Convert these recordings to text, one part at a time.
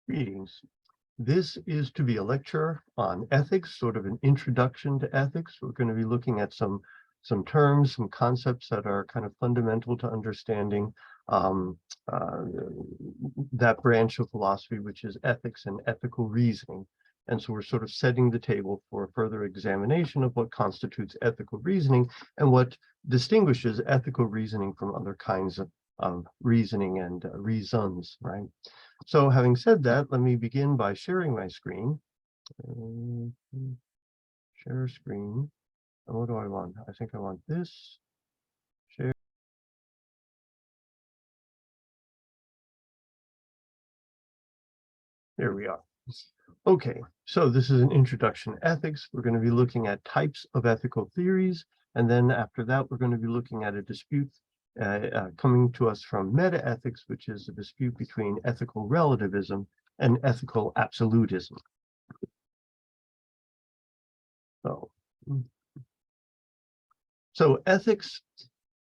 Greetings. This is to be a lecture on ethics, sort of an introduction to ethics. We're going to be looking at some terms, some concepts that are kind of fundamental to understanding um, uh, that branch of philosophy, which is ethics and ethical reasoning. And so we're sort of setting the table for further examination of what constitutes ethical reasoning and what distinguishes ethical reasoning from other kinds of reasoning and reasons, right? So having said that, let me begin by sharing my screen. Share screen. And what do I want? I think I want this. Share. There we are. Okay, so this is an introduction to ethics. We're going to be looking at types of ethical theories. And then after that, we're going to be looking at a dispute coming to us from MetaEthics, which is a dispute between ethical relativism and ethical absolutism. So ethics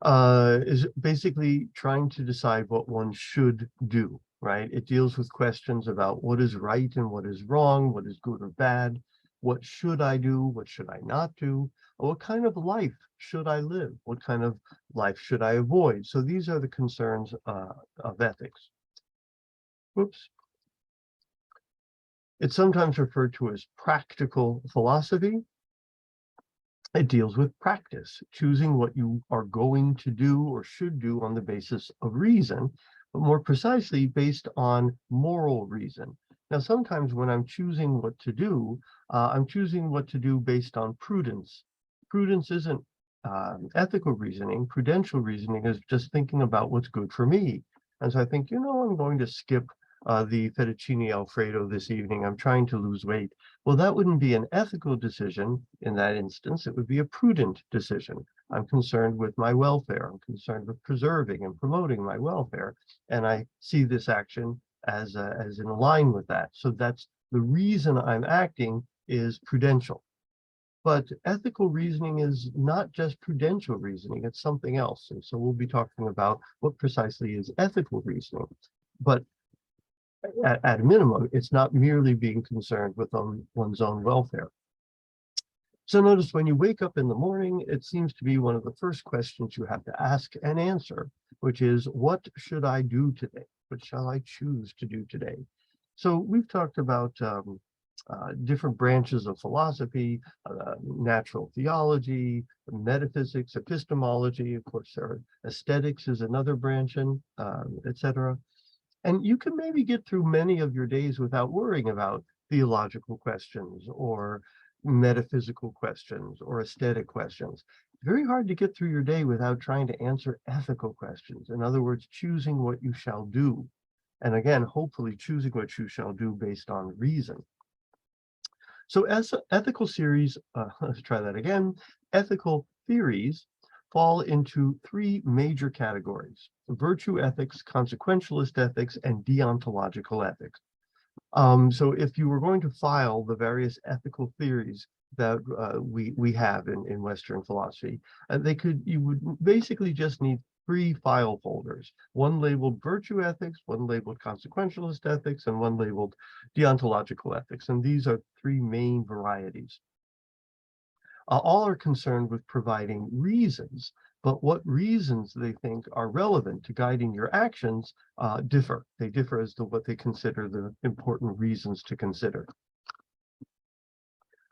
is basically trying to decide what one should do, right? It deals with questions about what is right and what is wrong, what is good or bad, what should I do, what should I not do, what kind of life should I live, what kind of life should I avoid? So these are the concerns of ethics. Whoops. It's sometimes referred to as practical philosophy. It deals with practice, choosing what you are going to do or should do on the basis of reason, but more precisely based on moral reason. Now, sometimes when I'm choosing what to do, I'm choosing what to do based on prudence. Prudence isn't ethical reasoning. Prudential reasoning is just thinking about what's good for me. And so I think, I'm going to skip the fettuccine Alfredo this evening. I'm trying to lose weight. Well, that wouldn't be an ethical decision in that instance. It would be a prudent decision. I'm concerned with my welfare. I'm concerned with preserving and promoting my welfare. And I see this action as in line with that. So that's the reason I'm acting is prudential. But ethical reasoning is not just prudential reasoning, it's something else. And so we'll be talking about what precisely is ethical reasoning. But at a minimum, it's not merely being concerned with one's own welfare. So notice when you wake up in the morning, it seems to be one of the first questions you have to ask and answer, which is, what should I do today? What shall I choose to do today? So we've talked about different branches of philosophy, natural theology, metaphysics, epistemology, of course, aesthetics is another branch, etc. And you can maybe get through many of your days without worrying about theological questions or metaphysical questions or aesthetic questions. It's very hard to get through your day without trying to answer ethical questions. In other words, choosing what you shall do. And again, hopefully choosing what you shall do based on reason. So as ethical series, let's try that again, ethical theories fall into three major categories: virtue ethics, consequentialist ethics, and deontological ethics. So if you were going to file the various ethical theories that we have in Western philosophy, you would basically just need three file folders, one labeled virtue ethics, one labeled consequentialist ethics, and one labeled deontological ethics. And these are three main varieties. All are concerned with providing reasons, but what reasons they think are relevant to guiding your actions differ. They differ as to what they consider the important reasons to consider.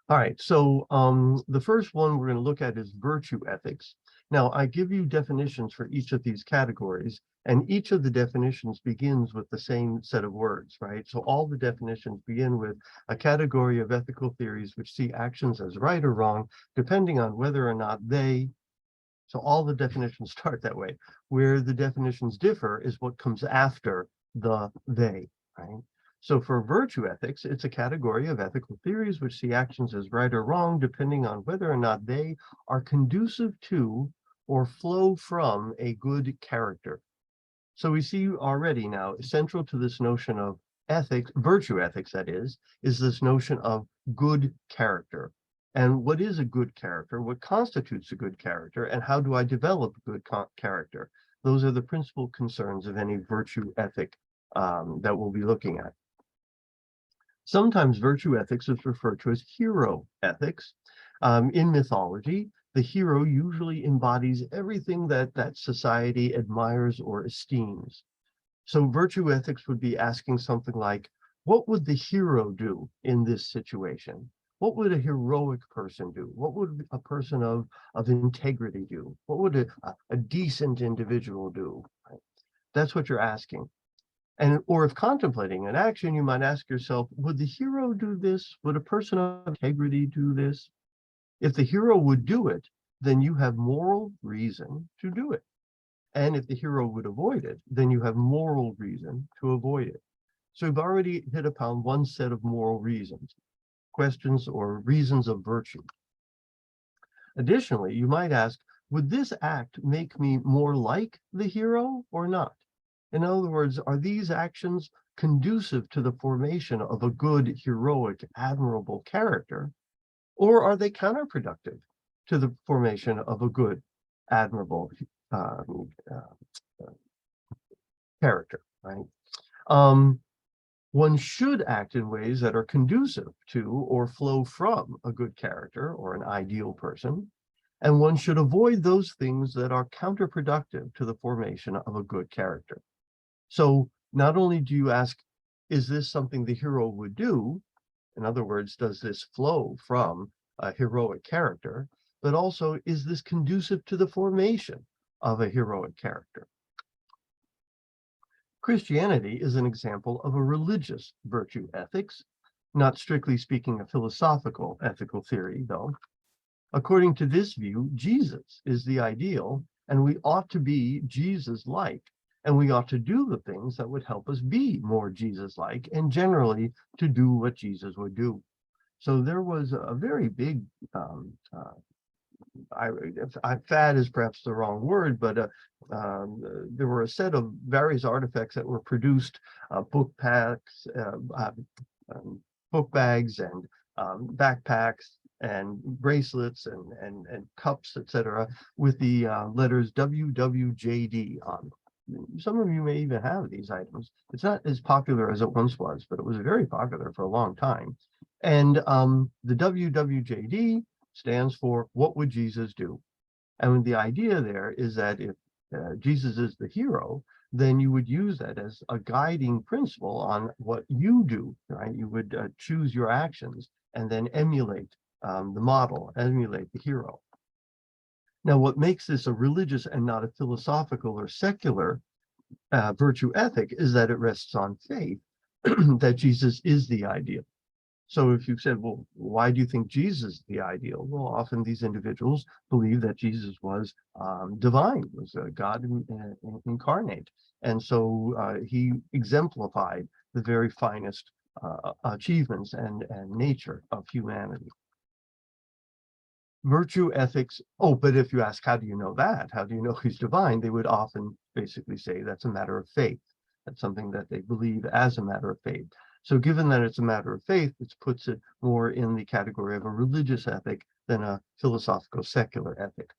All right, so the first one we're going to look at is virtue ethics. Now, I give you definitions for each of these categories, and each of the definitions begins with the same set of words, right? So all the definitions begin with a category of ethical theories which see actions as right or wrong, depending on whether or not so all the definitions start that way. Where the definitions differ is what comes after the they, right? So for virtue ethics, it's a category of ethical theories which see actions as right or wrong, depending on whether or not they are conducive to or flow from a good character. So we see already now, central to this notion of ethics, virtue ethics, that is this notion of good character. And what is a good character? What constitutes a good character? And how do I develop good character? Those are the principal concerns of any virtue ethic that we'll be looking at. Sometimes virtue ethics is referred to as hero ethics. In mythology, the hero usually embodies everything that society admires or esteems. So virtue ethics would be asking something like, what would the hero do in this situation? What would a heroic person do? What would a person of integrity do? What would a decent individual do? Right? That's what you're asking. And or if contemplating an action, you might ask yourself, would the hero do this? Would a person of integrity do this? If the hero would do it, then you have moral reason to do it. And if the hero would avoid it, then you have moral reason to avoid it. So you've already hit upon one set of moral reasons, questions or reasons of virtue. Additionally, you might ask, would this act make me more like the hero or not? In other words, are these actions conducive to the formation of a good, heroic, admirable character, or are they counterproductive to the formation of a good, admirable character, right? One should act in ways that are conducive to or flow from a good character or an ideal person, and one should avoid those things that are counterproductive to the formation of a good character. So not only do you ask, is this something the hero would do? In other words, does this flow from a heroic character? But also, is this conducive to the formation of a heroic character? Christianity is an example of a religious virtue ethics, not strictly speaking a philosophical ethical theory, though. According to this view, Jesus is the ideal, and we ought to be Jesus-like, and we ought to do the things that would help us be more Jesus-like, and generally to do what Jesus would do. So there was a very big fad is perhaps the wrong word, but there were a set of various artifacts that were produced, book packs, book bags, and backpacks, and bracelets, and cups, etc., with the letters WWJD on them. Some of you may even have these items. It's not as popular as it once was, but it was very popular for a long time. And the WWJD stands for what would Jesus do? And the idea there is that if Jesus is the hero, then you would use that as a guiding principle on what you do, right? You would choose your actions and then emulate the model, emulate the hero. Now, what makes this a religious and not a philosophical or secular virtue ethic is that it rests on faith that Jesus is the ideal. So if you said, well, why do you think Jesus is the ideal? Well, often these individuals believe that Jesus was divine, was God incarnate. And so he exemplified the very finest achievements and nature of humanity. Virtue ethics, but if you ask, how do you know that? How do you know he's divine? They would often basically say that's a matter of faith. That's something that they believe as a matter of faith. So given that it's a matter of faith, it puts it more in the category of a religious ethic than a philosophical secular ethic.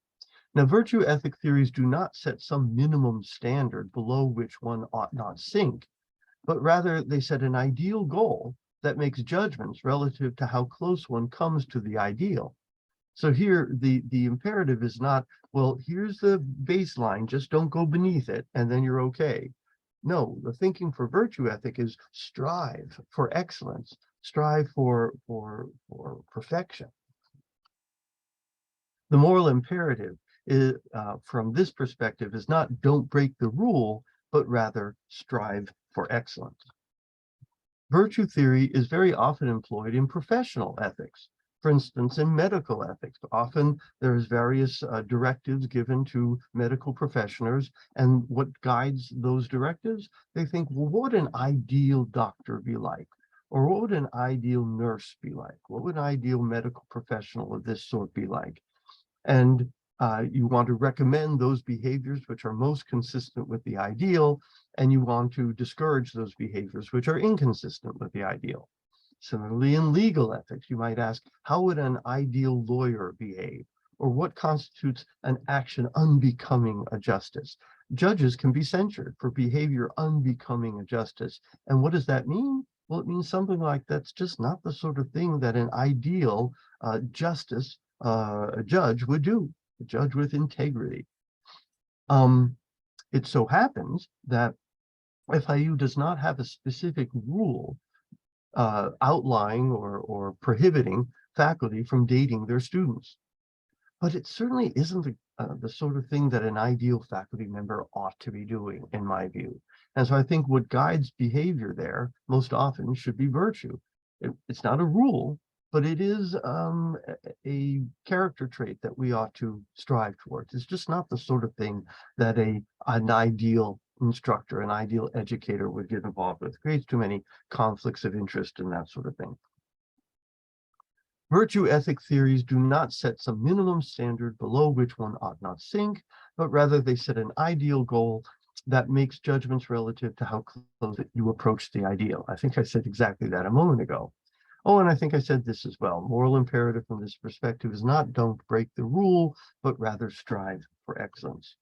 Now, virtue ethic theories do not set some minimum standard below which one ought not sink, but rather they set an ideal goal that makes judgments relative to how close one comes to the ideal. So here, the imperative is not, well, here's the baseline, just don't go beneath it, and then you're okay. No, the thinking for virtue ethic is strive for excellence, strive for perfection. The moral imperative is, from this perspective, is not don't break the rule, but rather strive for excellence. Virtue theory is very often employed in professional ethics. For instance, in medical ethics, often there's various directives given to medical professionals, and what guides those directives? They think, well, what would an ideal doctor be like? Or what would an ideal nurse be like? What would an ideal medical professional of this sort be like? And you want to recommend those behaviors which are most consistent with the ideal, and you want to discourage those behaviors which are inconsistent with the ideal. Similarly, in legal ethics, you might ask, how would an ideal lawyer behave? Or what constitutes an action unbecoming a justice? Judges can be censured for behavior unbecoming a justice. And what does that mean? Well, it means something like that's just not the sort of thing that an ideal justice judge would do, a judge with integrity. It so happens that FIU does not have a specific rule outlining or prohibiting faculty from dating their students. But it certainly isn't the sort of thing that an ideal faculty member ought to be doing, in my view. And so I think what guides behavior there most often should be virtue. It's not a rule, but it is a character trait that we ought to strive towards. It's just not the sort of thing that an ideal instructor, an ideal educator would get involved with. It creates too many conflicts of interest and that sort of thing. Virtue ethic theories do not set some minimum standard below which one ought not sink, but rather they set an ideal goal that makes judgments relative to how close you approach the ideal. I think I said exactly that a moment ago. Oh, and I think I said this as well. Moral imperative from this perspective is not don't break the rule, but rather strive for excellence.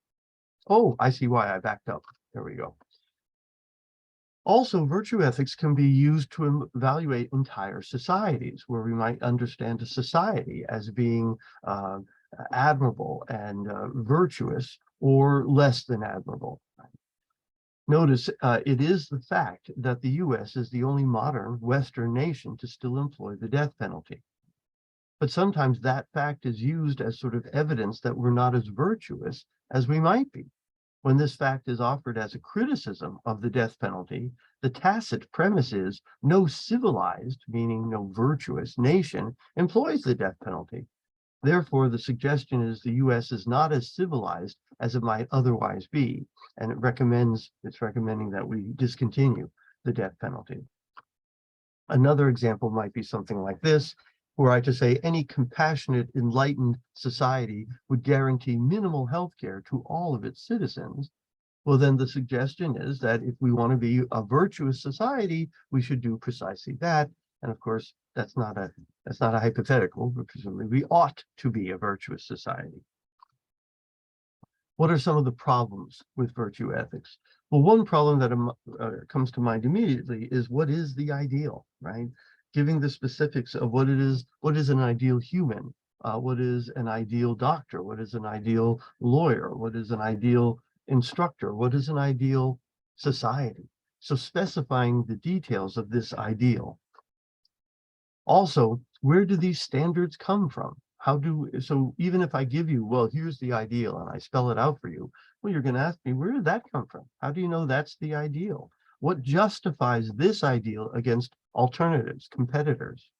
Oh, I see why I backed up. There we go. Also, virtue ethics can be used to evaluate entire societies, where we might understand a society as being admirable and virtuous or less than admirable. Notice it is the fact that the US is the only modern Western nation to still employ the death penalty. But sometimes that fact is used as sort of evidence that we're not as virtuous as we might be. When this fact is offered as a criticism of the death penalty, the tacit premise is no civilized, meaning no virtuous nation employs the death penalty. Therefore, the suggestion is the US is not as civilized as it might otherwise be, and it's recommending that we discontinue the death penalty. Another example might be something like this, were I to say any compassionate, enlightened society would guarantee minimal health care to all of its citizens. Well, then the suggestion is that if we want to be a virtuous society, we should do precisely that. And of course, that's not a hypothetical, but presumably we ought to be a virtuous society. What are some of the problems with virtue ethics? Well, one problem that comes to mind immediately is what is the ideal, right? Giving the specifics of what is an ideal human, what is an ideal doctor, what is an ideal lawyer, what is an ideal instructor, what is an ideal society. So specifying the details of this ideal. Also, where do these standards come from? So even if I give you, well, here's the ideal and I spell it out for you, well, you're going to ask me, where did that come from? How do you know that's the ideal? What justifies this ideal against alternatives, competitors?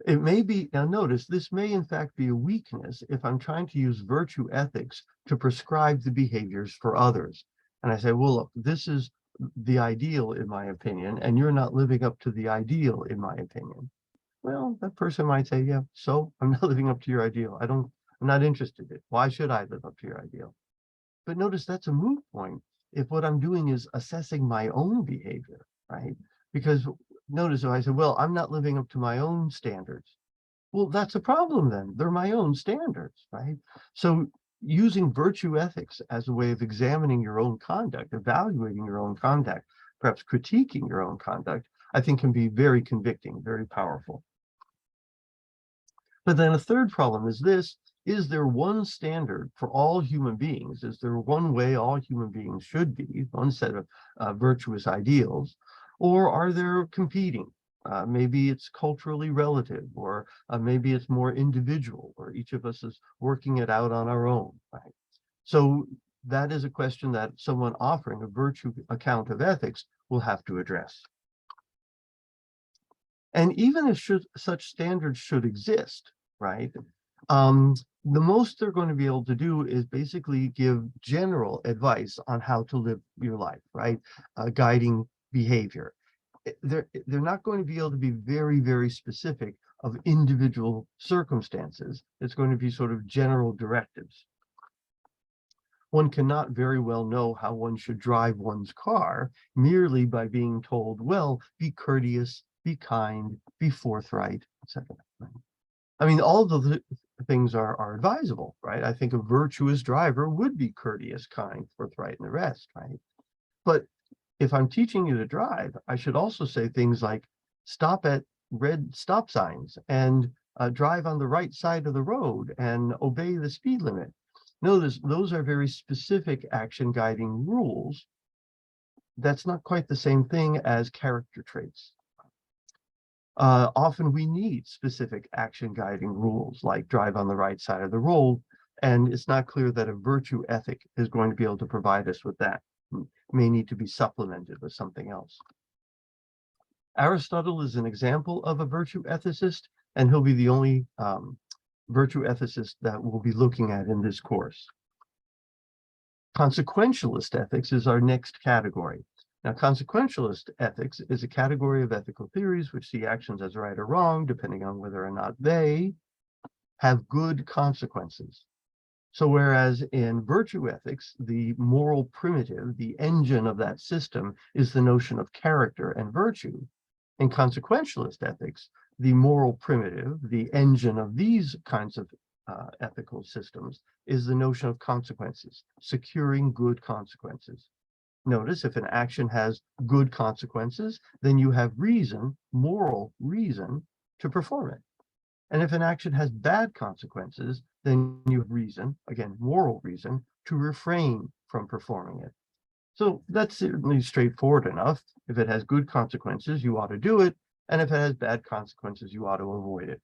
It may be, now notice, this may in fact be a weakness if I'm trying to use virtue ethics to prescribe the behaviors for others. And I say, well, look, this is the ideal in my opinion, and you're not living up to the ideal in my opinion. Well, that person might say, yeah, so I'm not living up to your ideal. I'm not interested in it. Why should I live up to your ideal? But notice that's a moot point if what I'm doing is assessing my own behavior, right? Because notice if I say, well, I'm not living up to my own standards. Well, that's a problem then. They're my own standards, right? So using virtue ethics as a way of examining your own conduct, evaluating your own conduct, perhaps critiquing your own conduct, I think can be very convicting, very powerful. But then a third problem is this: is there one standard for all human beings? Is there one way all human beings should be, one set of virtuous ideals? Or are there competing? Maybe it's culturally relative, or maybe it's more individual, or each of us is working it out on our own, right? So that is a question that someone offering a virtue account of ethics will have to address. And even if such standards should exist, right? The most they're going to be able to do is basically give general advice on how to live your life, right? Guiding behavior. They're not going to be able to be very, very specific of individual circumstances. It's going to be sort of general directives. One cannot very well know how one should drive one's car merely by being told, well, be courteous, be kind, be forthright, etc. I mean, all the things are advisable, right? I think a virtuous driver would be courteous, kind, forthright, and the rest, right? But if I'm teaching you to drive, I should also say things like stop at red stop signs and drive on the right side of the road and obey the speed limit. Notice those are very specific action guiding rules. That's not quite the same thing as character traits. Often we need specific action guiding rules like drive on the right side of the road, and it's not clear that a virtue ethic is going to be able to provide us with that. It may need to be supplemented with something else. Aristotle is an example of a virtue ethicist, and he'll be the only virtue ethicist that we'll be looking at in this course. Consequentialist ethics is our next category. Now, consequentialist ethics is a category of ethical theories which see actions as right or wrong, depending on whether or not they have good consequences. So whereas in virtue ethics, the moral primitive, the engine of that system, is the notion of character and virtue, in consequentialist ethics, the moral primitive, the engine of these kinds of ethical systems, is the notion of consequences, securing good consequences. Notice if an action has good consequences, then you have reason, moral reason, to perform it. And if an action has bad consequences, then you have reason, again, moral reason, to refrain from performing it. So that's certainly straightforward enough. If it has good consequences, you ought to do it. And if it has bad consequences, you ought to avoid it.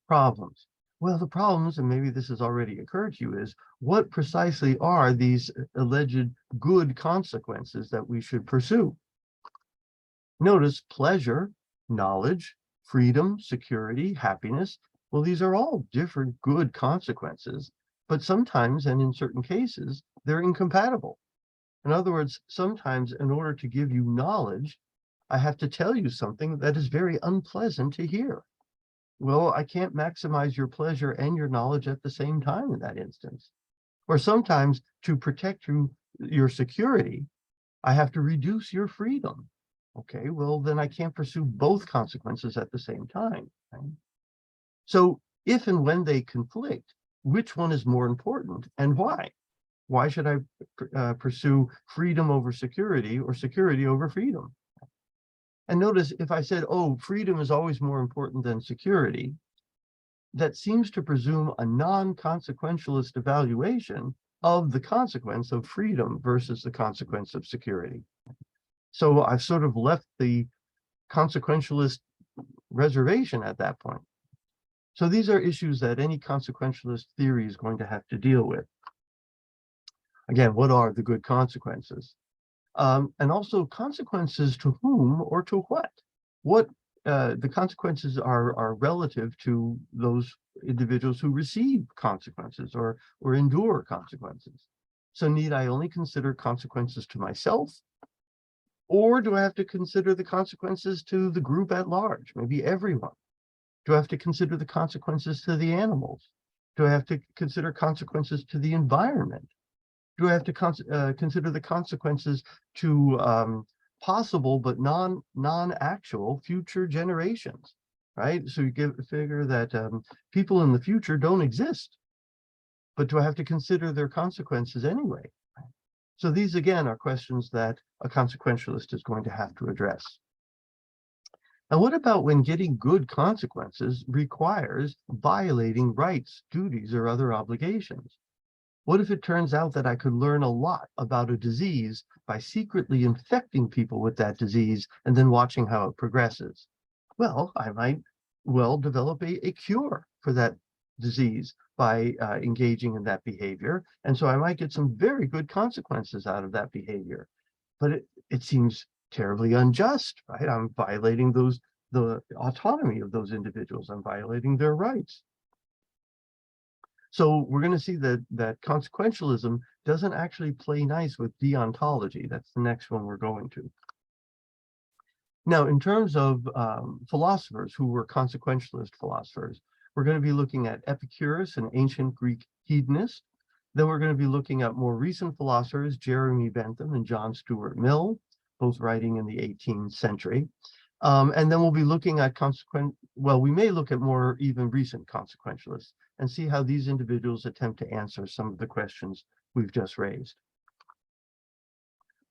Problems. Well, the problems, and maybe this has already occurred to you, is what precisely are these alleged good consequences that we should pursue? Notice pleasure, knowledge, freedom, security, happiness. Well, these are all different good consequences, but sometimes, and in certain cases, they're incompatible. In other words, sometimes in order to give you knowledge, I have to tell you something that is very unpleasant to hear. Well, I can't maximize your pleasure and your knowledge at the same time in that instance. Or sometimes to protect your security, I have to reduce your freedom. Okay, well, then I can't pursue both consequences at the same time. Right? So if and when they conflict, which one is more important and why? Why should I pursue freedom over security or security over freedom? And notice if I said, oh, freedom is always more important than security, that seems to presume a non-consequentialist evaluation of the consequence of freedom versus the consequence of security. So I've sort of left the consequentialist reservation at that point. So these are issues that any consequentialist theory is going to have to deal with. Again, what are the good consequences? And also consequences to whom or to what? What the consequences are relative to those individuals who receive consequences or endure consequences. So need I only consider consequences to myself? Or do I have to consider the consequences to the group at large, maybe everyone? Do I have to consider the consequences to the animals? Do I have to consider consequences to the environment? Do I have to consider the consequences to possible but non-actual future generations, right? So you figure that people in the future don't exist, but do I have to consider their consequences anyway? So these again are questions that a consequentialist is going to have to address. Now, what about when getting good consequences requires violating rights, duties, or other obligations? What if it turns out that I could learn a lot about a disease by secretly infecting people with that disease and then watching how it progresses? Well, I might develop a cure for that disease by engaging in that behavior. And so I might get some very good consequences out of that behavior. But it seems terribly unjust, right? I'm violating the autonomy of those individuals. I'm violating their rights. So we're going to see that consequentialism doesn't actually play nice with deontology. That's the next one we're going to. Now, in terms of philosophers who were consequentialist philosophers, we're going to be looking at Epicurus, an ancient Greek hedonist. Then we're going to be looking at more recent philosophers, Jeremy Bentham and John Stuart Mill, both writing in the 18th century. And then we'll be looking at we may look at more even recent consequentialists and see how these individuals attempt to answer some of the questions we've just raised.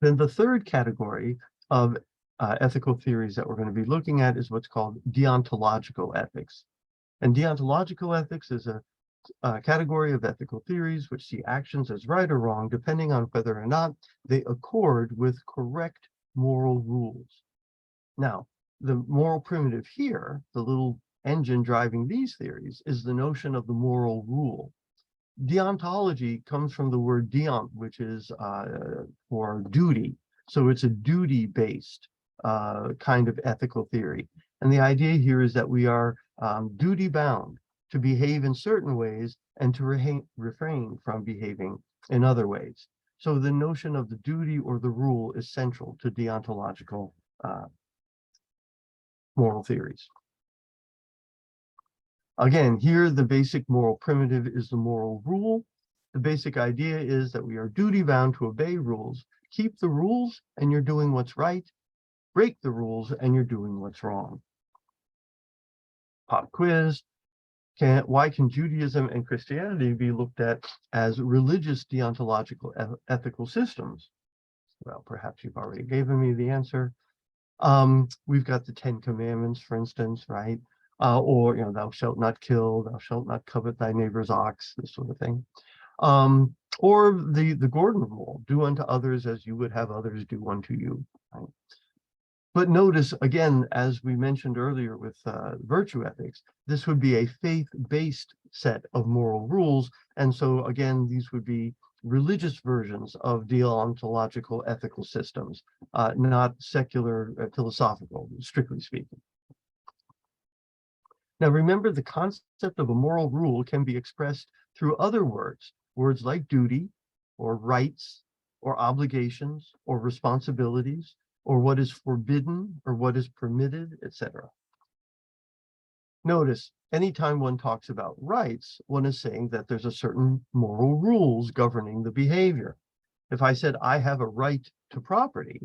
Then the third category of ethical theories that we're going to be looking at is what's called deontological ethics. And deontological ethics is a category of ethical theories which see actions as right or wrong, depending on whether or not they accord with correct moral rules. Now, the moral primitive here, the little engine driving these theories, is the notion of the moral rule. Deontology comes from the word deont, which is for duty. So it's a duty-based kind of ethical theory. And the idea here is that we are duty-bound to behave in certain ways and to refrain from behaving in other ways. So the notion of the duty or the rule is central to deontological moral theories. Again, here the basic moral primitive is the moral rule. The basic idea is that we are duty-bound to obey rules. Keep the rules and you're doing what's right. Break the rules and you're doing what's wrong. Pop quiz. Why can Judaism and Christianity be looked at as religious deontological ethical systems? Well, perhaps you've already given me the answer. We've got the 10 Commandments, for instance, right? Or, thou shalt not kill, thou shalt not covet thy neighbor's ox, this sort of thing. Or the Gordon rule, do unto others as you would have others do unto you. Right? But notice, again, as we mentioned earlier with virtue ethics, this would be a faith-based set of moral rules. And so, again, these would be religious versions of deontological ethical systems, not secular philosophical, strictly speaking. Now, remember, the concept of a moral rule can be expressed through other words like duty, or rights, or obligations, or responsibilities, or what is forbidden, or what is permitted, etc. Notice, anytime one talks about rights, one is saying that there's a certain moral rules governing the behavior. If I said I have a right to property,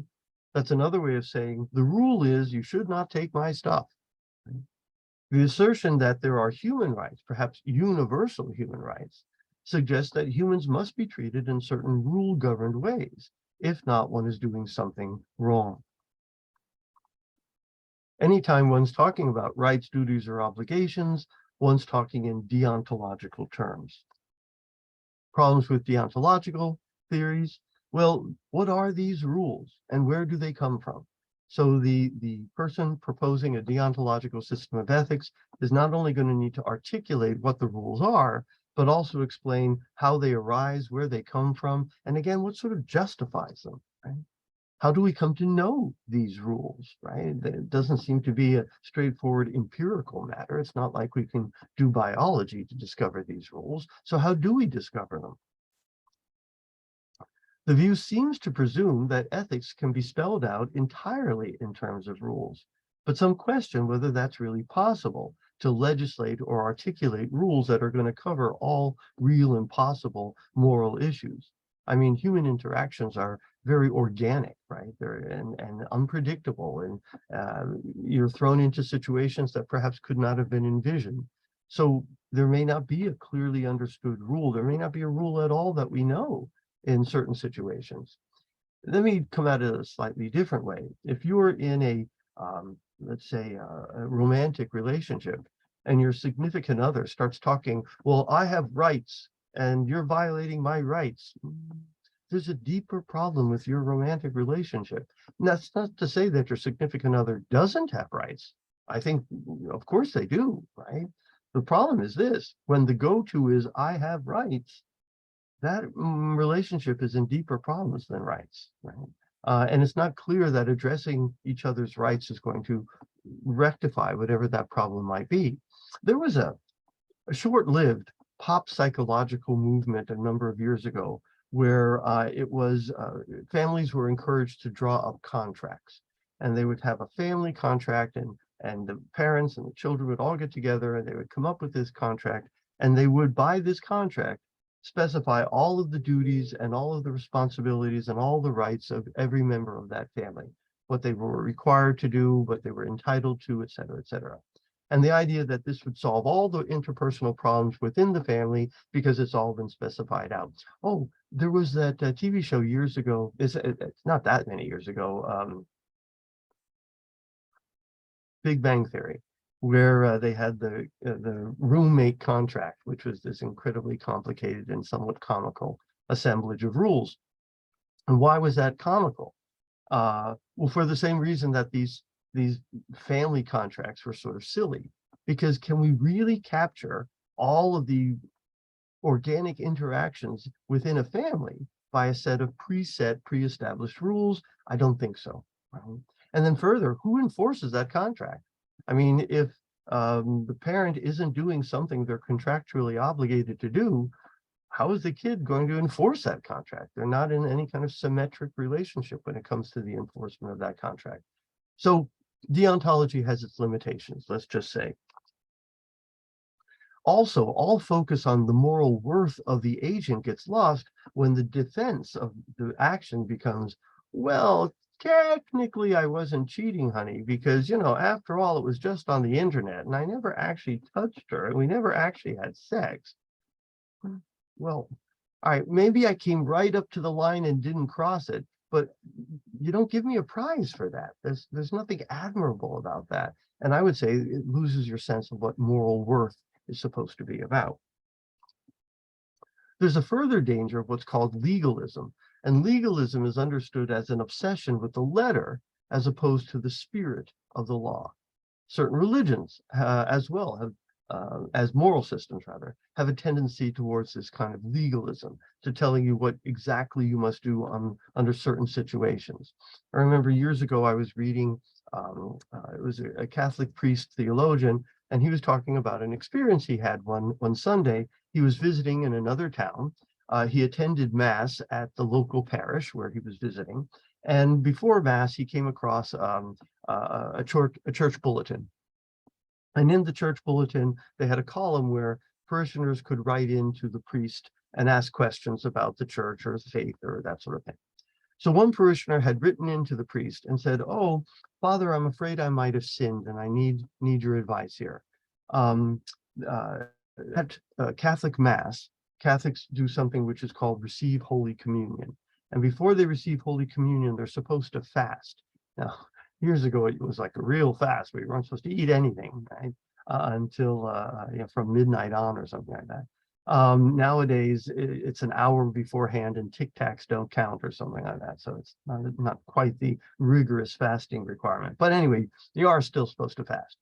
that's another way of saying the rule is you should not take my stuff. The assertion that there are human rights, perhaps universal human rights, suggests that humans must be treated in certain rule-governed ways. If not, one is doing something wrong. Anytime one's talking about rights, duties, or obligations, one's talking in deontological terms. Problems with deontological theories? Well, what are these rules and where do they come from? So the person proposing a deontological system of ethics is not only going to need to articulate what the rules are, but also explain how they arise, where they come from, and again, what sort of justifies them, right? How do we come to know these rules, right? It doesn't seem to be a straightforward empirical matter. It's not like we can do biology to discover these rules. So how do we discover them? The view seems to presume that ethics can be spelled out entirely in terms of rules, but some question whether that's really possible to legislate or articulate rules that are going to cover all real and possible moral issues. I mean, human interactions are very organic, right? And unpredictable, and you're thrown into situations that perhaps could not have been envisioned. So there may not be a clearly understood rule. There may not be a rule at all that we know in certain situations. Let me come at it a slightly different way. If you're in a, let's say, a romantic relationship, and your significant other starts talking, well, I have rights, and you're violating my rights, there's a deeper problem with your romantic relationship. And that's not to say that your significant other doesn't have rights. I think, of course they do, right? The problem is this: when the go-to is, I have rights, that relationship is in deeper problems than rights, right? And it's not clear that addressing each other's rights is going to rectify whatever that problem might be. There was a short-lived pop psychological movement a number of years ago where it was families were encouraged to draw up contracts, and they would have a family contract, and the parents and the children would all get together and they would come up with this contract, and they would, by this contract, specify all of the duties and all of the responsibilities and all the rights of every member of that family, what they were required to do, what they were entitled to, et cetera, et cetera. And the idea that this would solve all the interpersonal problems within the family because it's all been specified out. Oh, there was that TV show years ago. It's not that many years ago. Big Bang Theory, where they had the roommate contract, which was this incredibly complicated and somewhat comical assemblage of rules. And why was that comical? Well, for the same reason that these family contracts were sort of silly, because can we really capture all of the organic interactions within a family by a set of preset, pre-established rules? I don't think so. Right? And then further, who enforces that contract? I mean, if the parent isn't doing something they're contractually obligated to do, how is the kid going to enforce that contract? They're not in any kind of symmetric relationship when it comes to the enforcement of that contract. So deontology has its limitations, let's just say. Also, all focus on the moral worth of the agent gets lost when the defense of the action becomes, well, technically I wasn't cheating, honey, because, you know, after all, it was just on the internet and I never actually touched her and we never actually had sex. Well, all right, maybe I came right up to the line and didn't cross it, but you don't give me a prize for that. There's nothing admirable about that. And I would say it loses your sense of what moral worth is supposed to be about. There's a further danger of what's called legalism, and legalism is understood as an obsession with the letter as opposed to the spirit of the law. Certain religions as well have as moral systems rather, have a tendency towards this kind of legalism, to telling you what exactly you must do under certain situations. I remember years ago I was reading, it was a Catholic priest theologian, and he was talking about an experience he had one Sunday. He was visiting in another town. He attended Mass at the local parish where he was visiting, and before Mass he came across a church bulletin. And in the church bulletin, they had a column where parishioners could write in to the priest and ask questions about the church or the faith or that sort of thing. So one parishioner had written into the priest and said, "Oh, Father, I'm afraid I might have sinned and I need your advice here. At Catholic Mass, Catholics do something which is called receive Holy Communion. And before they receive Holy Communion, they're supposed to fast." Now, years ago, it was like a real fast. We weren't supposed to eat anything, right? Until from midnight on or something like that. Nowadays, it's an hour beforehand and Tic Tacs don't count or something like that. So it's not quite the rigorous fasting requirement. But anyway, you are still supposed to fast.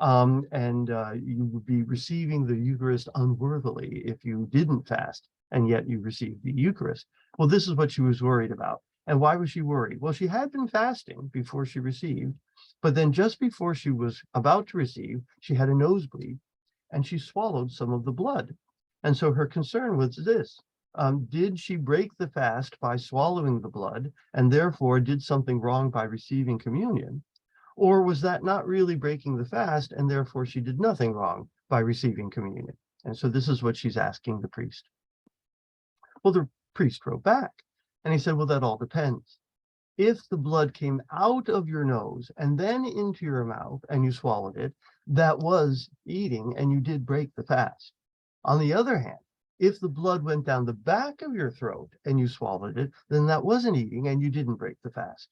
And you would be receiving the Eucharist unworthily if you didn't fast, and yet you received the Eucharist. Well, this is what she was worried about. And why was she worried? Well, she had been fasting before she received, but then just before she was about to receive, she had a nosebleed and she swallowed some of the blood. And so her concern was this, did she break the fast by swallowing the blood and therefore did something wrong by receiving communion? Or was that not really breaking the fast and therefore she did nothing wrong by receiving communion? And so this is what she's asking the priest. Well, the priest wrote back and he said, well, that all depends. If the blood came out of your nose and then into your mouth and you swallowed it, that was eating and you did break the fast. On the other hand, if the blood went down the back of your throat and you swallowed it, then that wasn't eating and you didn't break the fast.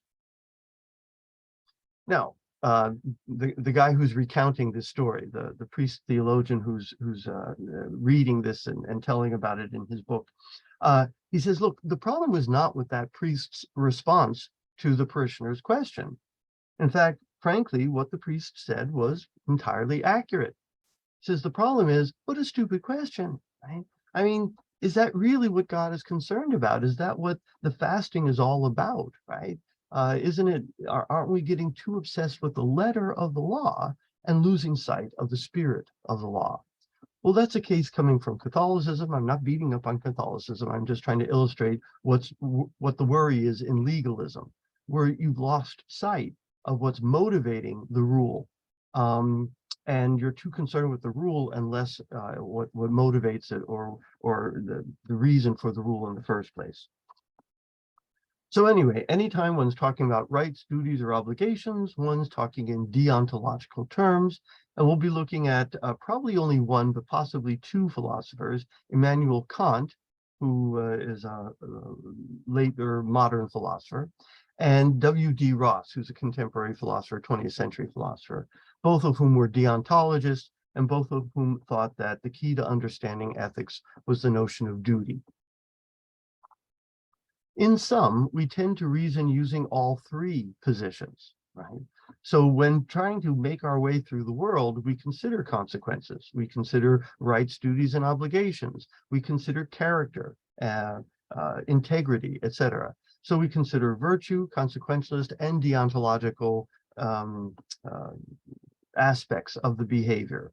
Now, the guy who's recounting this story, the priest theologian who's reading this and telling about it in his book, he says, look, the problem was not with that priest's response to the parishioner's question. In fact, frankly, what the priest said was entirely accurate. He says, the problem is, what a stupid question, right? I mean, is that really what God is concerned about? Is that what the fasting is all about, right? Isn't it, aren't we getting too obsessed with the letter of the law and losing sight of the spirit of the law? Well, that's a case coming from Catholicism. I'm not beating up on Catholicism. I'm just trying to illustrate what the worry is in legalism, where you've lost sight of what's motivating the rule. And you're too concerned with the rule and less what motivates it or the reason for the rule in the first place. So anyway, anytime one's talking about rights, duties, or obligations, one's talking in deontological terms. And we'll be looking at probably only one, but possibly two philosophers, Immanuel Kant, who is a later modern philosopher, and W.D. Ross, who's a contemporary philosopher, 20th century philosopher, both of whom were deontologists, and both of whom thought that the key to understanding ethics was the notion of duty. In sum, we tend to reason using all three positions, right? So when trying to make our way through the world, we consider consequences, we consider rights, duties, and obligations, we consider character, integrity, etc. So we consider virtue, consequentialist, and deontological aspects of the behavior.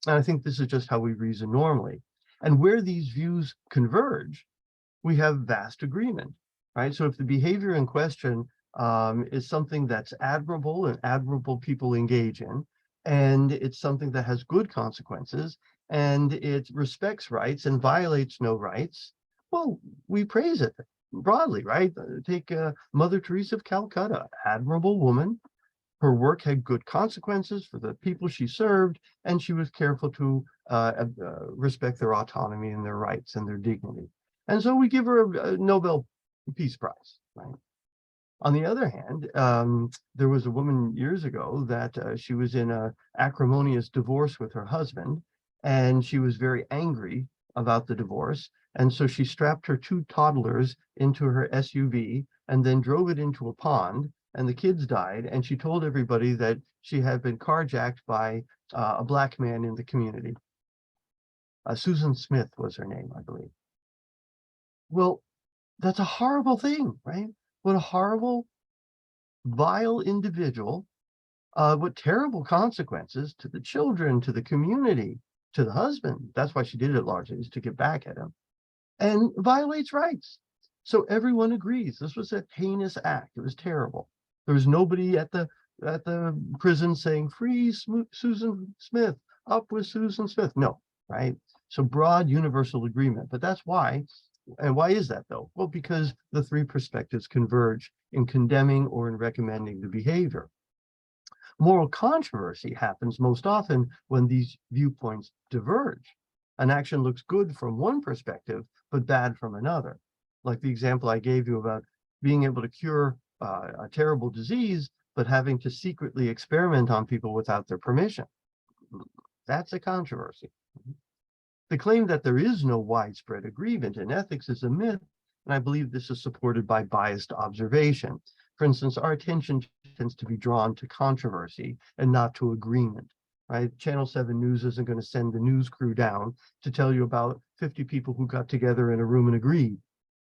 And I think this is just how we reason normally. And where these views converge, we have vast agreement, right? So if the behavior in question is something that's admirable and admirable people engage in, and it's something that has good consequences, and it respects rights and violates no rights, well, we praise it broadly, right? Take Mother Teresa of Calcutta, admirable woman. Her work had good consequences for the people she served, and she was careful to respect their autonomy and their rights and their dignity. And so we give her a Nobel Peace Prize, right? On the other hand, there was a woman years ago that she was in an acrimonious divorce with her husband, and she was very angry about the divorce. And so she strapped her two toddlers into her SUV and then drove it into a pond, and the kids died. And she told everybody that she had been carjacked by a black man in the community. Susan Smith was her name, I believe. Well, that's a horrible thing, right? What a horrible, vile individual. What terrible consequences to the children, to the community, to the husband. That's why she did it largely, is to get back at him. And violates rights. So everyone agrees this was a heinous act. It was terrible. There was nobody at the prison saying, free Susan Smith, up with Susan Smith. No, right? So broad universal agreement. But that's why. And why is that, though? Well, because the three perspectives converge in condemning or in recommending the behavior. Moral controversy happens most often when these viewpoints diverge. An action looks good from one perspective, but bad from another. Like the example I gave you about being able to cure a terrible disease, but having to secretly experiment on people without their permission. That's a controversy. The claim that there is no widespread agreement in ethics is a myth, and I believe this is supported by biased observation. For instance, our attention tends to be drawn to controversy and not to agreement, right? Channel 7 News isn't going to send the news crew down to tell you about 50 people who got together in a room and agreed.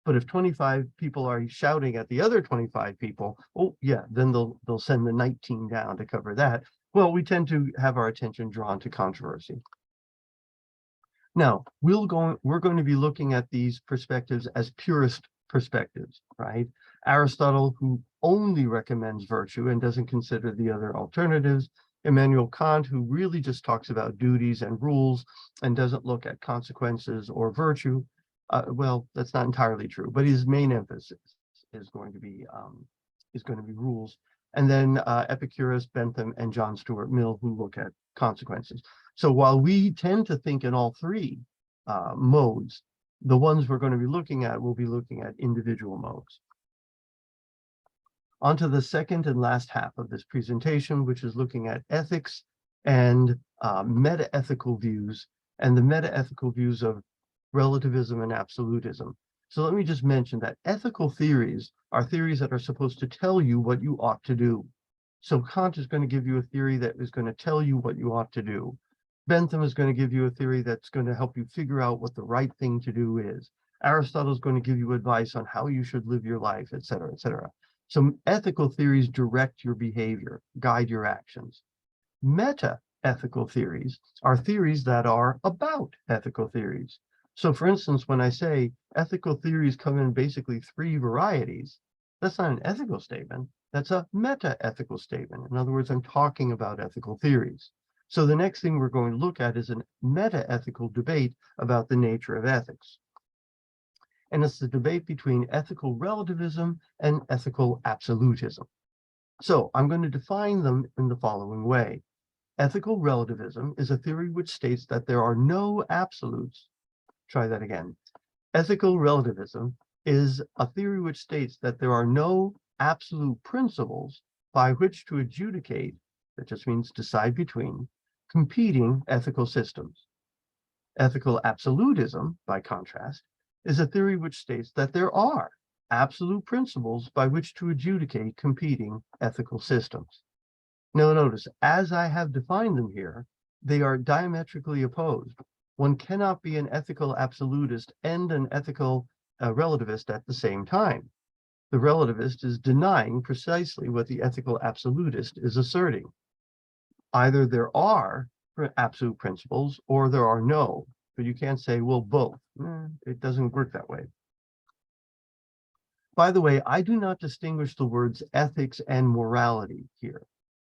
But if 25 people are shouting at the other 25 people, oh yeah, then they'll send the night team down to cover that. Well, we tend to have our attention drawn to controversy. Now, we're going to be looking at these perspectives as purist perspectives, right? Aristotle, who only recommends virtue and doesn't consider the other alternatives. Immanuel Kant, who really just talks about duties and rules and doesn't look at consequences or virtue. Well, that's not entirely true, but his main emphasis is going to be rules. And then Epicurus, Bentham, and John Stuart Mill, who look at consequences. So while we tend to think in all three modes, the ones we're going to be looking at will be looking at individual modes. On to the second and last half of this presentation, which is looking at ethics and meta-ethical views, and the meta-ethical views of relativism and absolutism. So let me just mention that ethical theories are theories that are supposed to tell you what you ought to do. So Kant is going to give you a theory that is going to tell you what you ought to do. Bentham is going to give you a theory that's going to help you figure out what the right thing to do is. Aristotle is going to give you advice on how you should live your life, et cetera, et cetera. So ethical theories direct your behavior, guide your actions. Meta-ethical theories are theories that are about ethical theories. So for instance, when I say ethical theories come in basically three varieties, that's not an ethical statement, that's a meta-ethical statement. In other words, I'm talking about ethical theories. So the next thing we're going to look at is a meta-ethical debate about the nature of ethics. And it's the debate between ethical relativism and ethical absolutism. So I'm going to define them in the following way. Ethical relativism is a theory which states that there are no absolutes. Try that again. Ethical relativism is a theory which states that there are no absolute principles by which to adjudicate, that just means decide between, competing ethical systems. Ethical absolutism, by contrast, is a theory which states that there are absolute principles by which to adjudicate competing ethical systems. Now notice, as I have defined them here, they are diametrically opposed. One cannot be an ethical absolutist and an ethical relativist at the same time. The relativist is denying precisely what the ethical absolutist is asserting. Either there are absolute principles or there are no, but you can't say, well, both. It doesn't work that way. By the way, I do not distinguish the words ethics and morality here.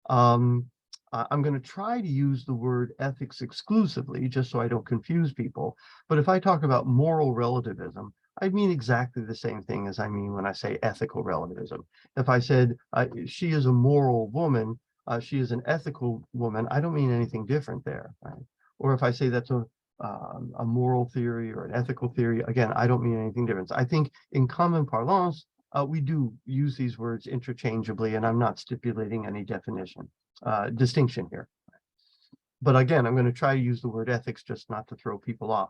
I'm going to try to use the word ethics exclusively, just so I don't confuse people. But if I talk about moral relativism, I mean exactly the same thing as I mean when I say ethical relativism. If I said she is a moral woman, she is an ethical woman, I don't mean anything different there, right? Or if I say that's a moral theory or an ethical theory, again, I don't mean anything different. I think in common parlance, we do use these words interchangeably, and I'm not stipulating any distinction here. But again, I'm going to try to use the word ethics just not to throw people off.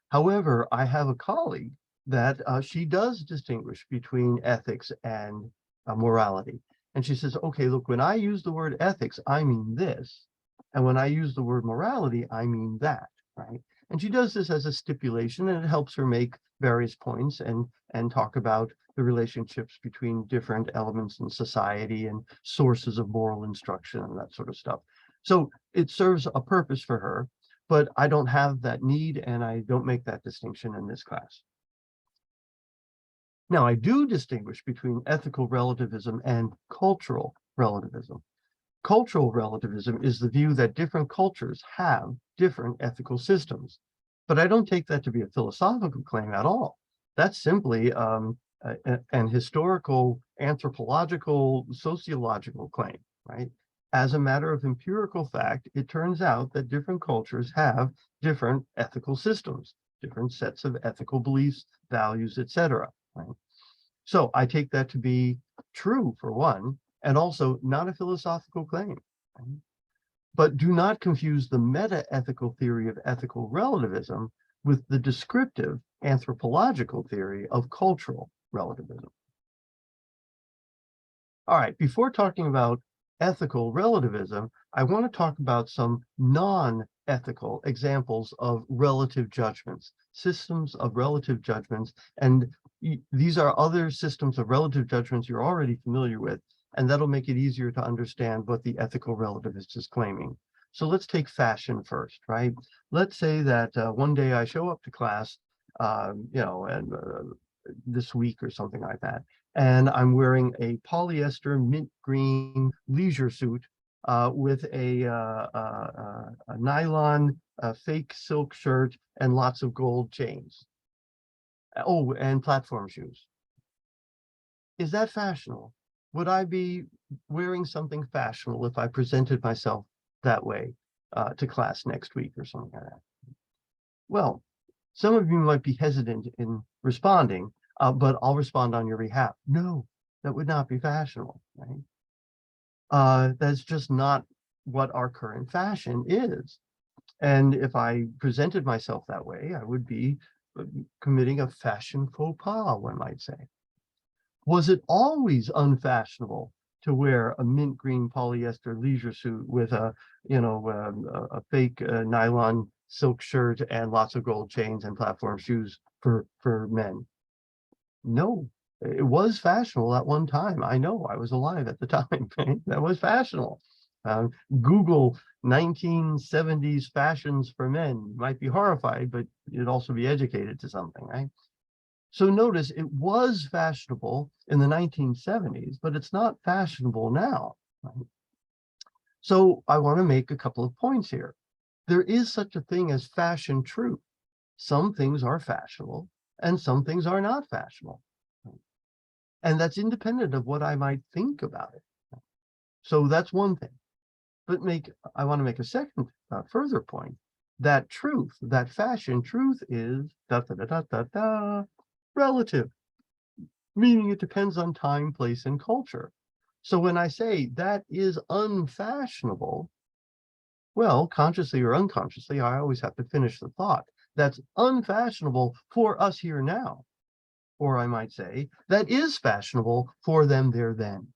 However, I have a colleague that she does distinguish between ethics and morality. And she says, okay, look, when I use the word ethics, I mean this. And when I use the word morality, I mean that, right? And she does this as a stipulation, and it helps her make various points and talk about the relationships between different elements in society and sources of moral instruction and that sort of stuff. So it serves a purpose for her, but I don't have that need, and I don't make that distinction in this class. Now, I do distinguish between ethical relativism and cultural relativism. Cultural relativism is the view that different cultures have different ethical systems, but I don't take that to be a philosophical claim at all. That's simply an historical, anthropological, sociological claim, right? As a matter of empirical fact, it turns out that different cultures have different ethical systems, different sets of ethical beliefs, values, etc. Right? So I take that to be true, for one, and also not a philosophical claim. Right? But do not confuse the meta-ethical theory of ethical relativism with the descriptive anthropological theory of cultural relativism. All right, before talking about ethical relativism, I want to talk about some non-ethical examples of relative judgments, systems of relative judgments. And these are other systems of relative judgments you're already familiar with, and that'll make it easier to understand what the ethical relativist is claiming. So let's take fashion first, right? Let's say that one day I show up to class, this week or something like that, and I'm wearing a polyester mint green leisure suit with a nylon fake silk shirt and lots of gold chains. Oh, and platform shoes. Is that fashionable? Would I be wearing something fashionable if I presented myself that way to class next week or something like that? Well, some of you might be hesitant in responding, but I'll respond on your behalf. No, that would not be fashionable, right? That's just not what our current fashion is. And if I presented myself that way, I would be committing a fashion faux pas, one might say. Was it always unfashionable to wear a mint green polyester leisure suit with a fake nylon silk shirt and lots of gold chains and platform shoes for men? No, it was fashionable at one time. I know, I was alive at the time. Right? That was fashionable. Google 1970s fashions for men. You might be horrified, but you'd also be educated to something, right? So notice it was fashionable in the 1970s, but it's not fashionable now. Right? So I want to make a couple of points here. There is such a thing as fashion truth. Some things are fashionable and some things are not fashionable. And that's independent of what I might think about it. So that's one thing. But I want to make a second further point. That truth, that fashion truth is relative, meaning it depends on time, place, and culture. So when I say that is unfashionable, well, consciously or unconsciously, I always have to finish the thought. That's unfashionable for us here now. Or I might say, that is fashionable for them there then.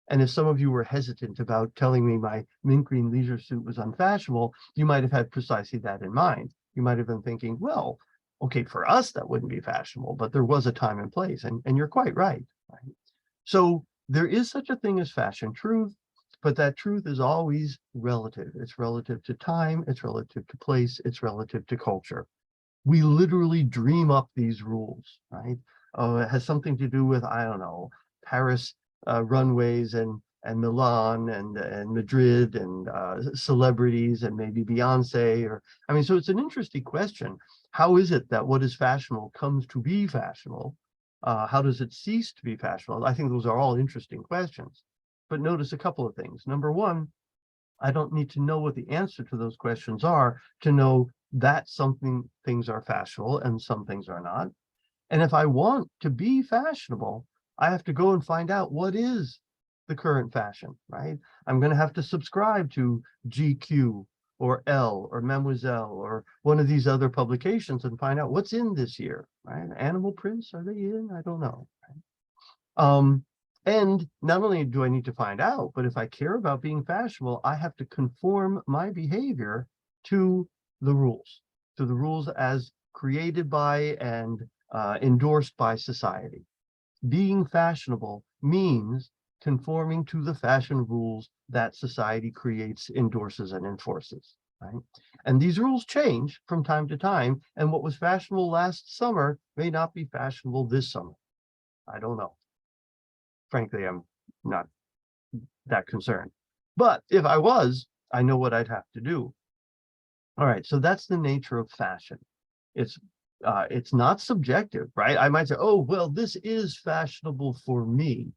And if some of you were hesitant about telling me my mint green leisure suit was unfashionable, you might have had precisely that in mind. You might have been thinking, well, okay, for us, that wouldn't be fashionable, but there was a time and place, and you're quite right. So there is such a thing as fashion truth, but that truth is always relative. It's relative to time, it's relative to place, it's relative to culture. We literally dream up these rules, right? It has something to do with, I don't know, Paris runways and Milan and Madrid and celebrities and maybe Beyonce or, I mean, so it's an interesting question. How is it that what is fashionable comes to be fashionable? How does it cease to be fashionable? I think those are all interesting questions. But notice a couple of things. Number one, I don't need to know what the answer to those questions are to know that things are fashionable and some things are not. And if I want to be fashionable, I have to go and find out what is the current fashion, right? I'm going to have to subscribe to GQ or Elle or Mademoiselle or one of these other publications and find out what's in this year, right? Animal prints, are they in? I don't know. Right? And not only do I need to find out, but if I care about being fashionable, I have to conform my behavior to the rules as created by and endorsed by society. Being fashionable means conforming to the fashion rules that society creates, endorses, and enforces. Right? And these rules change from time to time, and what was fashionable last summer may not be fashionable this summer. I don't know. Frankly, I'm not that concerned. But if I was, I know what I'd have to do. All right, so that's the nature of fashion. It's not subjective, right? I might say, oh, well, this is fashionable for me.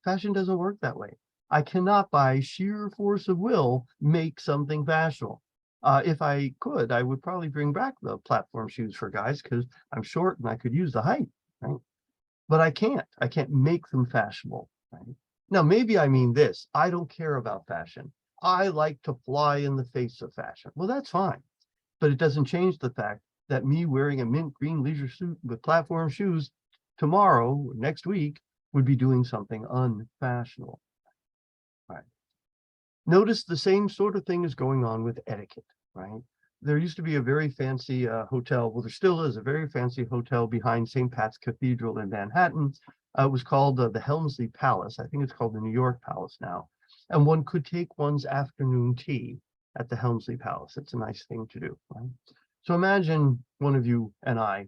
Fashion doesn't work that way. I cannot, by sheer force of will, make something fashionable. If I could, I would probably bring back the platform shoes for guys because I'm short and I could use the height, right? But I can't. I can't make them fashionable, right? Now, maybe I mean this. I don't care about fashion. I like to fly in the face of fashion. Well, that's fine. But it doesn't change the fact that me wearing a mint green leisure suit with platform shoes tomorrow, next week, would be doing something unfashionable. Right. Notice the same sort of thing is going on with etiquette, right? There used to be a very fancy hotel. Well, there still is a very fancy hotel behind St. Pat's Cathedral in Manhattan. It was called the Helmsley Palace. I think it's called the New York Palace now. And one could take one's afternoon tea at the Helmsley Palace. It's a nice thing to do, right? So imagine one of you and I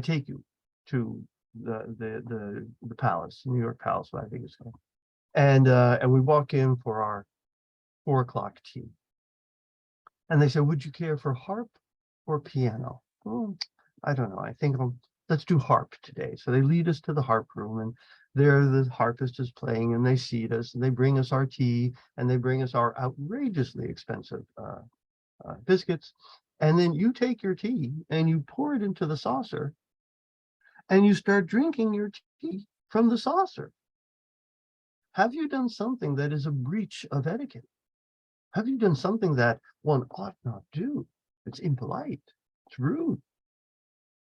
take you to the palace, New York Palace, what I think it's called. And we walk in for our 4 o'clock tea. And they said, would you care for harp or piano? Well, I don't know. I think let's do harp today. So they lead us to the harp room, and there the harpist is playing, and they seat us, and they bring us our tea, and they bring us our outrageously expensive biscuits. And then you take your tea and you pour it into the saucer, and you start drinking your tea from the saucer. Have you done something that is a breach of etiquette? Have you done something that one ought not do? It's impolite. It's rude.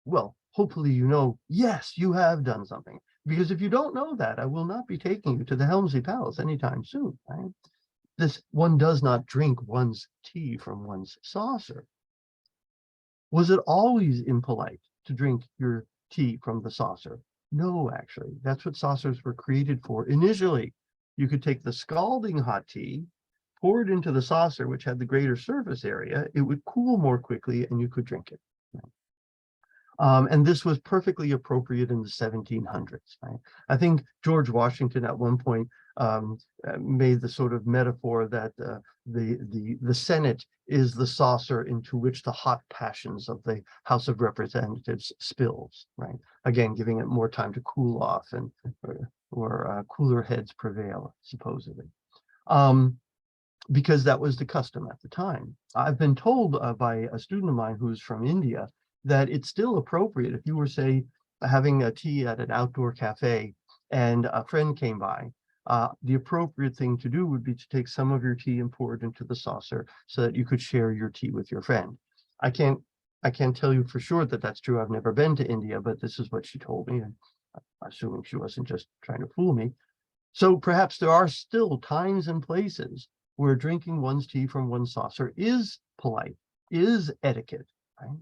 Well, hopefully you know, yes, you have done something. Because if you don't know that, I will not be taking you to the Helmsley Palace anytime soon. Right? One does not drink one's tea from one's saucer. Was it always impolite to drink your tea from the saucer? No, actually. That's what saucers were created for initially. You could take the scalding hot tea, pour it into the saucer, which had the greater surface area, it would cool more quickly and you could drink it. And this was perfectly appropriate in the 1700s. Right? I think George Washington at one point made the sort of metaphor that the Senate is the saucer into which the hot passions of the House of Representatives spills. Right? Again, giving it more time to cool off and or cooler heads prevail, supposedly. because that was the custom at the time. I've been told by a student of mine who's from India that it's still appropriate if you were, say, having a tea at an outdoor cafe and a friend came by. The appropriate thing to do would be to take some of your tea and pour it into the saucer so that you could share your tea with your friend. I can't tell you for sure that that's true. I've never been to India, but this is what she told me, and I'm assuming she wasn't just trying to fool me. So perhaps there are still times and places where drinking one's tea from one saucer is polite, is etiquette, right?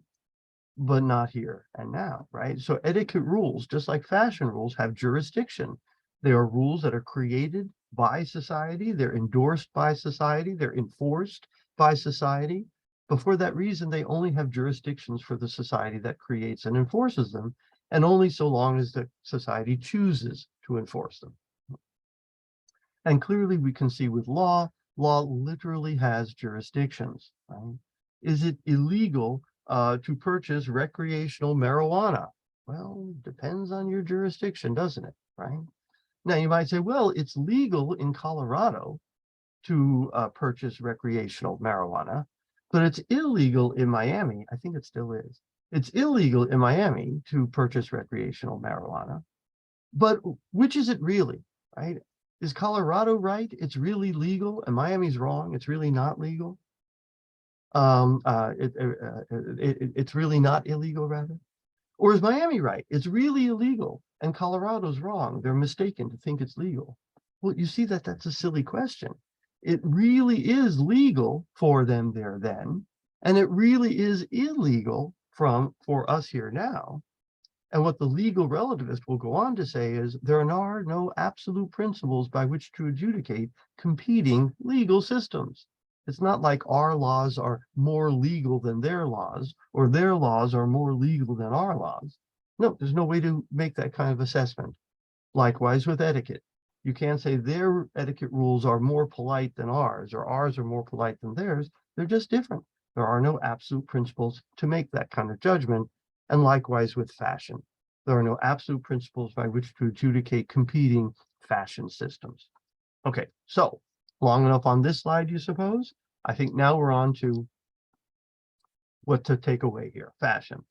But not here and now, right? So etiquette rules, just like fashion rules, have jurisdiction. They are rules that are created by society, they're endorsed by society, they're enforced by society. But for that reason, they only have jurisdictions for the society that creates and enforces them, and only so long as the society chooses to enforce them. And clearly we can see with law literally has jurisdictions, right? Is it illegal to purchase recreational marijuana? Well, depends on your jurisdiction, doesn't it, right? Now you might say, well, it's legal in Colorado to purchase recreational marijuana, but it's illegal in Miami. I think it still is. It's illegal in Miami to purchase recreational marijuana. But which is it really, right? Is Colorado right? It's really legal, and Miami's wrong. It's really not legal. It's really not illegal, rather. Or is Miami right? It's really illegal, and Colorado's wrong. They're mistaken to think it's legal. Well, you see that that's a silly question. It really is legal for them there then, and it really is illegal for us here now. And what the legal relativist will go on to say is there are no absolute principles by which to adjudicate competing legal systems. It's not like our laws are more legal than their laws, or their laws are more legal than our laws. No, there's no way to make that kind of assessment. Likewise with etiquette. You can't say their etiquette rules are more polite than ours, or ours are more polite than theirs. They're just different. There are no absolute principles to make that kind of judgment. And likewise with fashion. There are no absolute principles by which to adjudicate competing fashion systems. Okay, so long enough on this slide, you suppose? I think now we're on to what to take away here, fashion.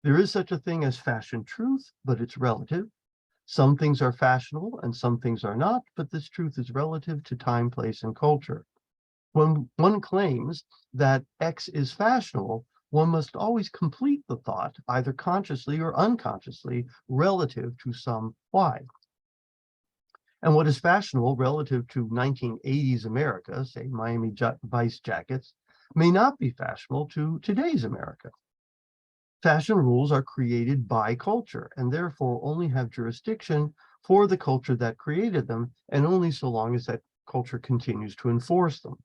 There is such a thing as fashion truth, but it's relative. Some things are fashionable and some things are not, but this truth is relative to time, place, and culture. When one claims that X is fashionable, one must always complete the thought, either consciously or unconsciously, relative to some Y. And what is fashionable relative to 1980s America, say Miami Vice jackets, may not be fashionable to today's America. Fashion rules are created by culture and therefore only have jurisdiction for the culture that created them, and only so long as that culture continues to enforce them.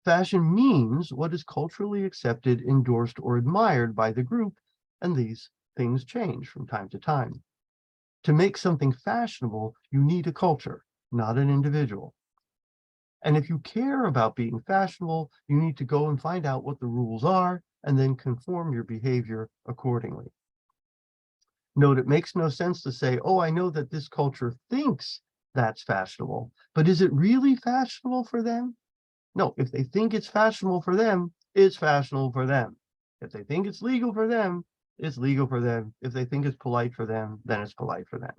Fashion means what is culturally accepted, endorsed, or admired by the group, and these things change from time to time. To make something fashionable, you need a culture, not an individual. And if you care about being fashionable, you need to go and find out what the rules are and then conform your behavior accordingly. Note, it makes no sense to say, oh, I know that this culture thinks that's fashionable, but is it really fashionable for them? No, if they think it's fashionable for them, it's fashionable for them. If they think it's legal for them, it's legal for them. If they think it's polite for them, then it's polite for them.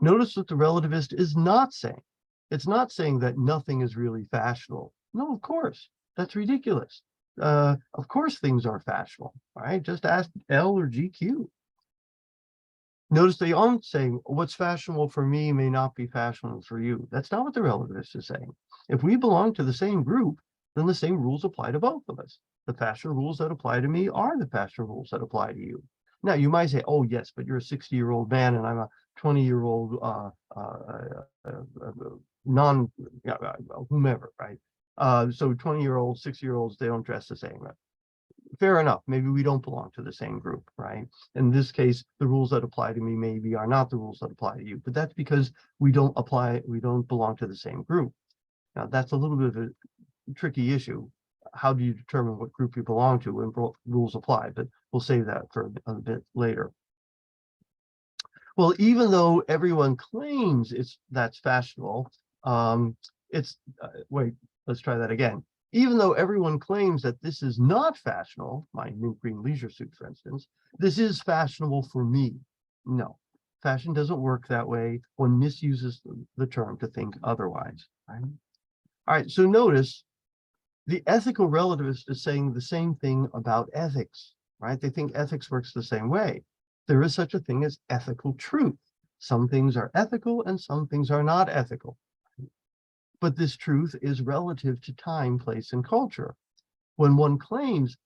Notice what the relativist is not saying. It's not saying that nothing is really fashionable. No, of course, that's ridiculous. Of course things are fashionable, right? Just ask L or GQ. Notice they aren't saying what's fashionable for me may not be fashionable for you. That's not what the relativist is saying. If we belong to the same group, then the same rules apply to both of us. The fashion rules that apply to me are the fashion rules that apply to you. Now, you might say, oh, yes, but you're a 60-year-old man and I'm a 20-year-old whomever, right? So 20-year-olds, 60-year-olds, they don't dress the same, right? Fair enough. Maybe we don't belong to the same group, right? In this case, the rules that apply to me maybe are not the rules that apply to you, but that's because we don't belong to the same group. Now, that's a little bit of a tricky issue. How do you determine what group you belong to when rules apply? But we'll save that for a bit later. Well, even though everyone claims that's fashionable, wait, let's try that again. Even though everyone claims that this is not fashionable, my mint green leisure suit, for instance, this is fashionable for me. No, fashion doesn't work that way. One misuses the term to think otherwise. Right? All right, so notice the ethical relativist is saying the same thing about ethics, right? They think ethics works the same way. There is such a thing as ethical truth. Some things are ethical and some things are not ethical. But this truth is relative to time, place, and culture. When one claims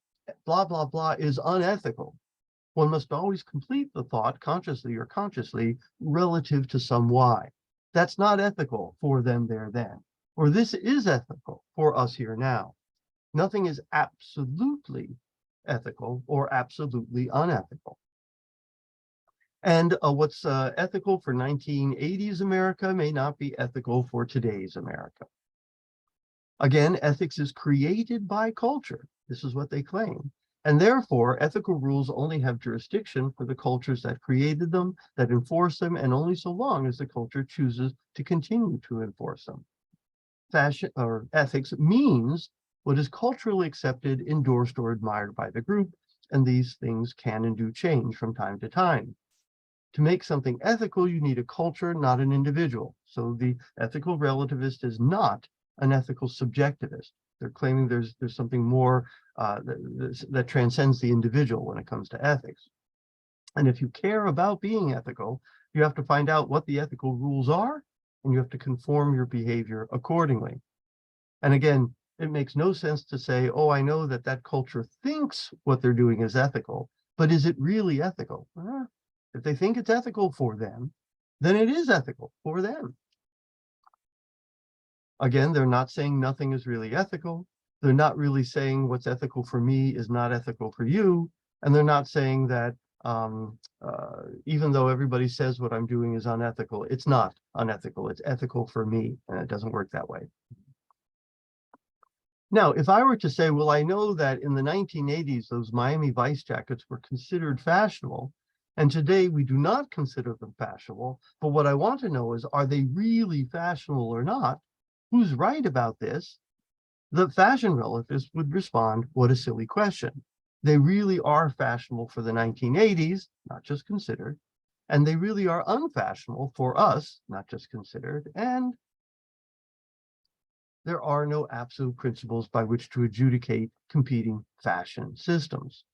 blah, blah, blah is unethical, one must always complete the thought, consciously or consciously, relative to some why. That's not ethical for them there then. Or this is ethical for us here now. Nothing is absolutely ethical or absolutely unethical. And what's ethical for 1980s America may not be ethical for today's America. Again, ethics is created by culture. This is what they claim. And therefore, ethical rules only have jurisdiction for the cultures that created them, that enforce them, and only so long as the culture chooses to continue to enforce them. Fashion or ethics means what is culturally accepted, endorsed, or admired by the group, and these things can and do change from time to time. To make something ethical, you need a culture, not an individual. So the ethical relativist is not an ethical subjectivist. They're claiming there's something more that transcends the individual when it comes to ethics. And if you care about being ethical, you have to find out what the ethical rules are, and you have to conform your behavior accordingly. And again, it makes no sense to say, oh, I know that that culture thinks what they're doing is ethical, but is it really ethical? If they think it's ethical for them, then it is ethical for them. Again, they're not saying nothing is really ethical. They're not really saying what's ethical for me is not ethical for you. And they're not saying that even though everybody says what I'm doing is unethical, it's not unethical. It's ethical for me, and it doesn't work that way. Now, if I were to say, well, I know that in the 1980s, those Miami Vice jackets were considered fashionable, and today we do not consider them fashionable, but what I want to know is, are they really fashionable or not? Who's right about this? The fashion relativists would respond, what a silly question. They really are fashionable for the 1980s, not just considered, and they really are unfashionable for us, not just considered, and there are no absolute principles by which to adjudicate competing fashion systems.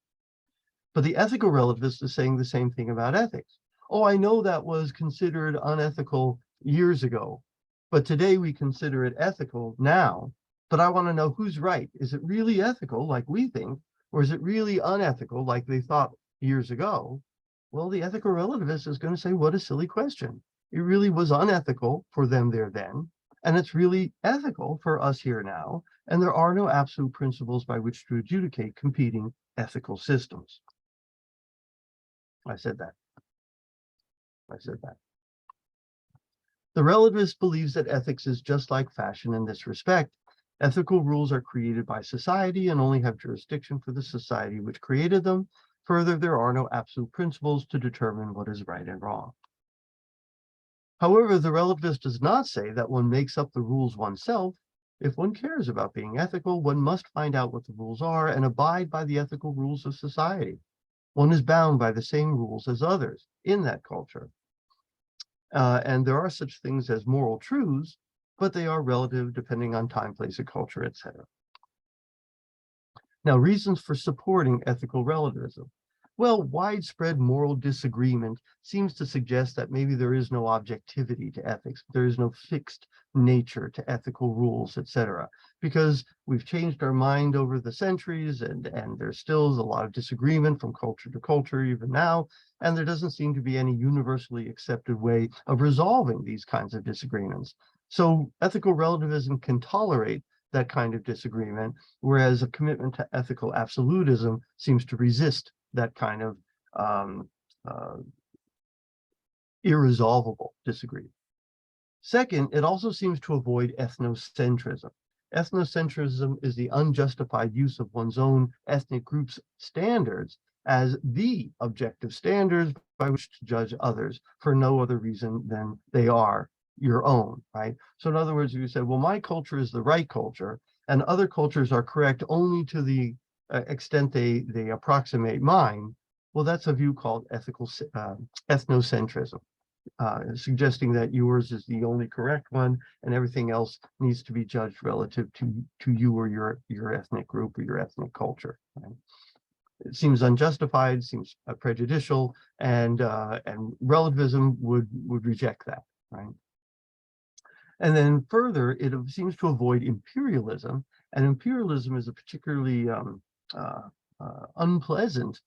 But the ethical relativist is saying the same thing about ethics. Oh, I know that was considered unethical years ago, but today we consider it ethical now. But I want to know who's right. Is it really ethical like we think, or is it really unethical like they thought years ago? Well, the ethical relativist is going to say, what a silly question. It really was unethical for them there then, and it's really ethical for us here now, and there are no absolute principles by which to adjudicate competing ethical systems. I said that. The relativist believes that ethics is just like fashion in this respect. Ethical rules are created by society and only have jurisdiction for the society which created them. Further, there are no absolute principles to determine what is right and wrong. However, the relativist does not say that one makes up the rules oneself. If one cares about being ethical, one must find out what the rules are and abide by the ethical rules of society. One is bound by the same rules as others in that culture. And there are such things as moral truths, but they are relative depending on time, place, and culture, etc. Now, reasons for supporting ethical relativism. Well, widespread moral disagreement seems to suggest that maybe there is no objectivity to ethics. There is no fixed nature to ethical rules, etc. Because we've changed our mind over the centuries, and there's still a lot of disagreement from culture to culture even now, and there doesn't seem to be any universally accepted way of resolving these kinds of disagreements. So ethical relativism can tolerate that kind of disagreement, whereas a commitment to ethical absolutism seems to resist that kind of irresolvable disagreement. Second, it also seems to avoid ethnocentrism. Ethnocentrism is the unjustified use of one's own ethnic group's standards as the objective standards by which to judge others for no other reason than they are your own, right? So in other words, if you say, well, my culture is the right culture, and other cultures are correct only to the extent they approximate mine, well, that's a view called ethnocentrism, suggesting that yours is the only correct one, and everything else needs to be judged relative to you or your ethnic group or your ethnic culture. Right? It seems unjustified, seems prejudicial, and relativism would reject that, right? And then further, it seems to avoid imperialism, and imperialism is a particularly unpleasant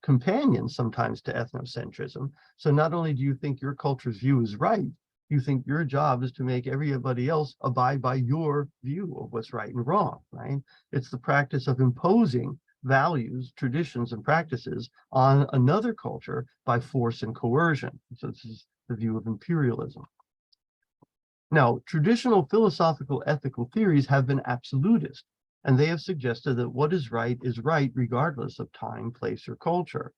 companion sometimes to ethnocentrism. So not only do you think your culture's view is right, you think your job is to make everybody else abide by your view of what's right and wrong, right? It's the practice of imposing values, traditions, and practices on another culture by force and coercion. So this is the view of imperialism. Now, traditional philosophical ethical theories have been absolutist, and they have suggested that what is right regardless of time, place, or culture.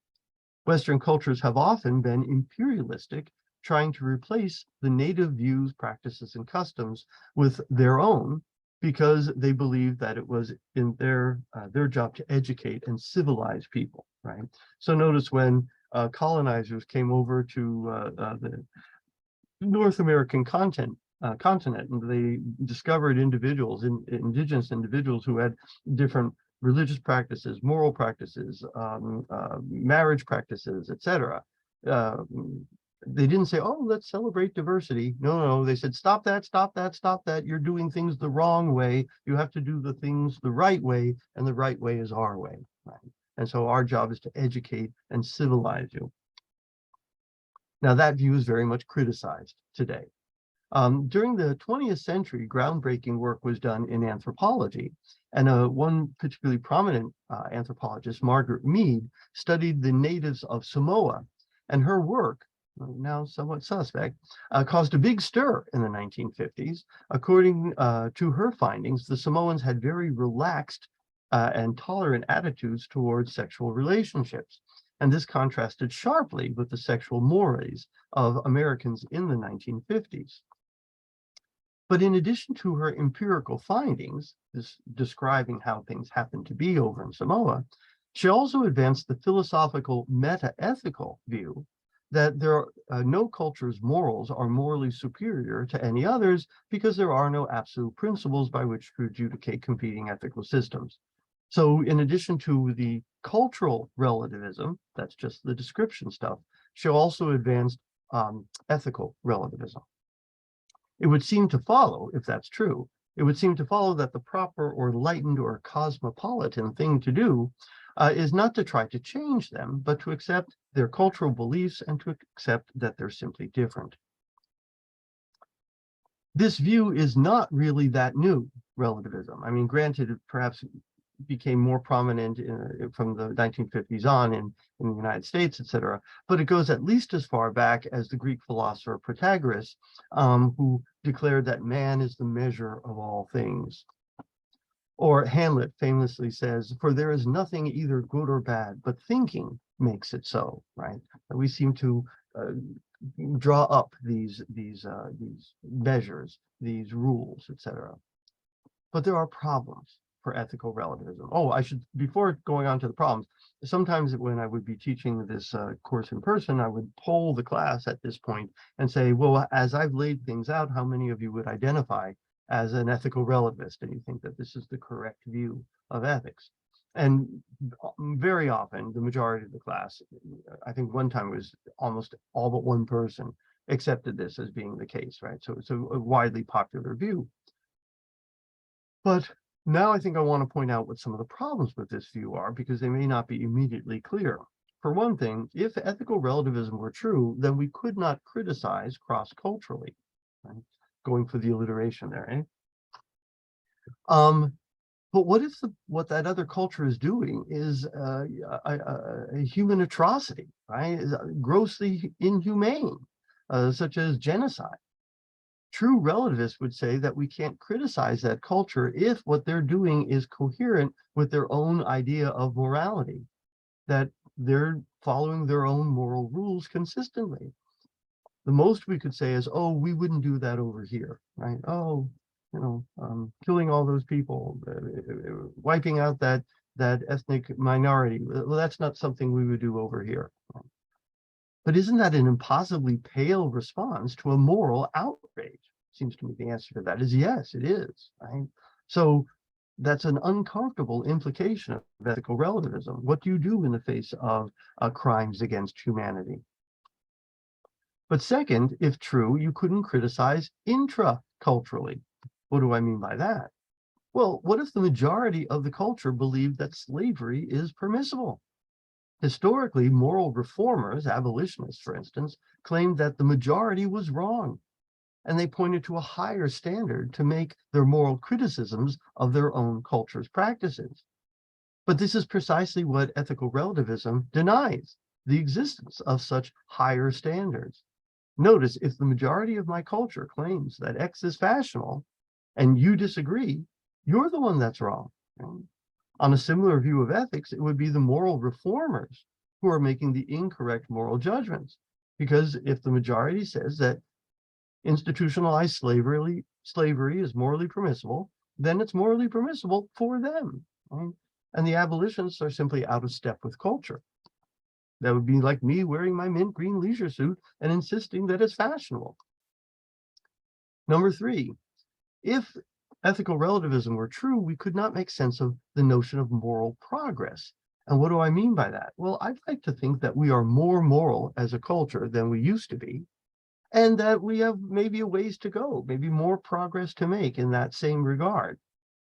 Western cultures have often been imperialistic, trying to replace the native views, practices, and customs with their own, because they believed that it was in their job to educate and civilize people, right? So notice when colonizers came over to the North American continent, and they discovered indigenous individuals who had different religious practices, moral practices, marriage practices, etc. They didn't say, oh, let's celebrate diversity. No, they said, stop that, stop that, stop that. You're doing things the wrong way. You have to do the things the right way, and the right way is our way, right? And so our job is to educate and civilize you. Now, that view is very much criticized today. During the 20th century, groundbreaking work was done in anthropology, and one particularly prominent anthropologist, Margaret Mead, studied the natives of Samoa, and her work, now somewhat suspect, caused a big stir in the 1950s. According to her findings, the Samoans had very relaxed and tolerant attitudes towards sexual relationships, and this contrasted sharply with the sexual mores of Americans in the 1950s. But in addition to her empirical findings, describing how things happen to be over in Samoa, she also advanced the philosophical metaethical view that no culture's morals are morally superior to any others because there are no absolute principles by which to adjudicate competing ethical systems. So in addition to the cultural relativism, that's just the description stuff, she also advanced ethical relativism. It would seem to follow, if that's true, it would seem to follow that the proper or enlightened or cosmopolitan thing to do is not to try to change them, but to accept their cultural beliefs and to accept that they're simply different. This view is not really that new, relativism. I mean, granted, it perhaps became more prominent from the 1950s on in the United States, etc. But it goes at least as far back as the Greek philosopher Protagoras, who declared that man is the measure of all things. Or Hamlet famously says, for there is nothing either good or bad, but thinking makes it so, right? And we seem to draw up these measures, these rules, etc. But there are problems for ethical relativism. Oh, before going on to the problems, sometimes when I would be teaching this course in person, I would poll the class at this point and say, well, as I've laid things out, how many of you would identify as an ethical relativist? And you think that this is the correct view of ethics? And very often, the majority of the class, I think one time it was almost all but one person, accepted this as being the case, right? So it's a widely popular view. But now I think I want to point out what some of the problems with this view are, because they may not be immediately clear. For one thing, if ethical relativism were true, then we could not criticize cross-culturally, right? Going for the alliteration there, eh? But what if what that other culture is doing is a human atrocity, right? Grossly inhumane, such as genocide? True relativists would say that we can't criticize that culture if what they're doing is coherent with their own idea of morality, that they're following their own moral rules consistently. The most we could say is, oh, we wouldn't do that over here, right? Oh, killing all those people, wiping out that ethnic minority. Well, that's not something we would do over here. But isn't that an impossibly pale response to a moral outrage? Seems to me the answer to that is yes, it is, right? So that's an uncomfortable implication of ethical relativism. What do you do in the face of crimes against humanity? But second, if true, you couldn't criticize intra-culturally. What do I mean by that? Well, what if the majority of the culture believed that slavery is permissible? Historically, moral reformers, abolitionists, for instance, claimed that the majority was wrong, and they pointed to a higher standard to make their moral criticisms of their own culture's practices. But this is precisely what ethical relativism denies, the existence of such higher standards. Notice, if the majority of my culture claims that X is fashionable and you disagree, you're the one that's wrong. On a similar view of ethics, it would be the moral reformers who are making the incorrect moral judgments. Because if the majority says that institutionalized slavery is morally permissible, then it's morally permissible for them. Right? And the abolitionists are simply out of step with culture. That would be like me wearing my mint green leisure suit and insisting that it's fashionable. Number 3, if ethical relativism were true, we could not make sense of the notion of moral progress. And what do I mean by that? Well, I'd like to think that we are more moral as a culture than we used to be, and that we have maybe a ways to go, maybe more progress to make in that same regard.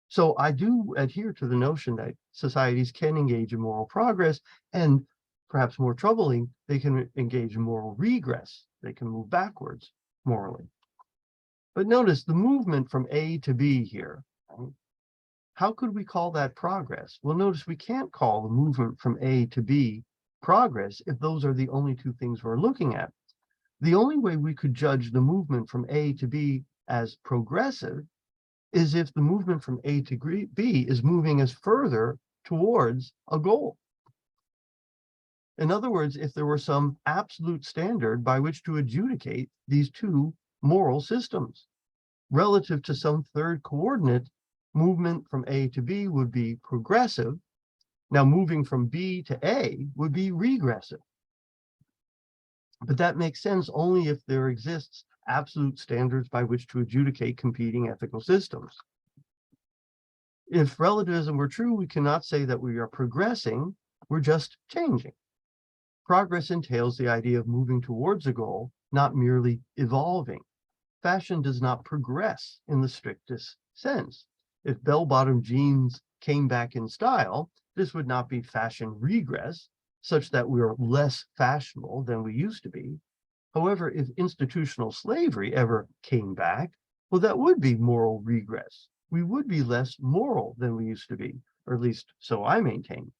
So I do adhere to the notion that societies can engage in moral progress, and perhaps more troubling, they can engage in moral regress. They can move backwards morally. But notice the movement from A to B here. Right? How could we call that progress? Well, notice we can't call the movement from A to B progress if those are the only two things we're looking at. The only way we could judge the movement from A to B as progressive is if the movement from A to B is moving us further towards a goal. In other words, if there were some absolute standard by which to adjudicate these two moral systems, relative to some third coordinate, movement from A to B would be progressive. Now, moving from B to A would be regressive. But that makes sense only if there exists absolute standards by which to adjudicate competing ethical systems. If relativism were true, we cannot say that we are progressing, we're just changing. Progress entails the idea of moving towards a goal, not merely evolving. Fashion does not progress in the strictest sense. If bell-bottom jeans came back in style, this would not be fashion regress, such that we are less fashionable than we used to be. However, if institutional slavery ever came back, well, that would be moral regress. We would be less moral than we used to be, or at least so I maintain.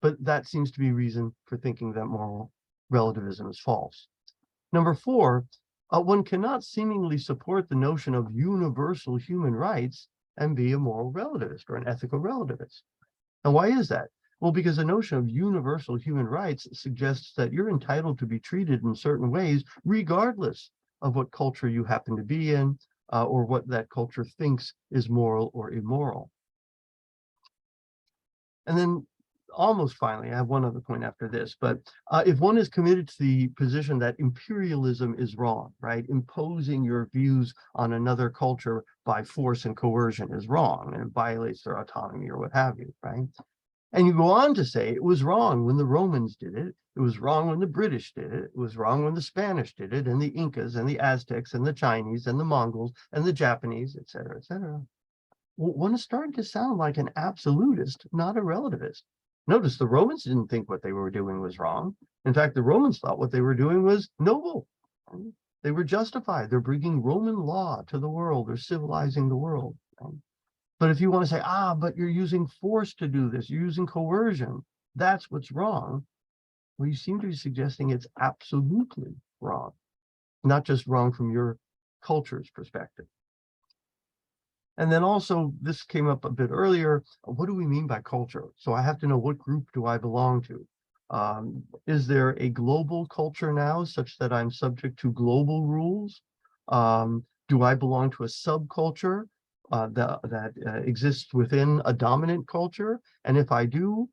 But that seems to be reason for thinking that moral relativism is false. Number 4, one cannot seemingly support the notion of universal human rights and be a moral relativist or an ethical relativist. And why is that? Well, because the notion of universal human rights suggests that you're entitled to be treated in certain ways, regardless of what culture you happen to be in, or what that culture thinks is moral or immoral. And then almost finally, I have one other point after this, but if one is committed to the position that imperialism is wrong, right? Imposing your views on another culture by force and coercion is wrong, and it violates their autonomy or what have you, right? And you go on to say it was wrong when the Romans did it, it was wrong when the British did it, it was wrong when the Spanish did it, and the Incas and the Aztecs and the Chinese and the Mongols and the Japanese, et cetera, et cetera. Well, one is starting to sound like an absolutist, not a relativist. Notice the Romans didn't think what they were doing was wrong. In fact, the Romans thought what they were doing was noble. They were justified. They're bringing Roman law to the world. They're civilizing the world. But if you want to say, but you're using force to do this, you're using coercion, that's what's wrong. Well, you seem to be suggesting it's absolutely wrong, not just wrong from your culture's perspective. And then also, this came up a bit earlier, what do we mean by culture? So I have to know, what group do I belong to? Is there a global culture now such that I'm subject to global rules? Do I belong to a subculture that exists within a dominant culture? And if I do,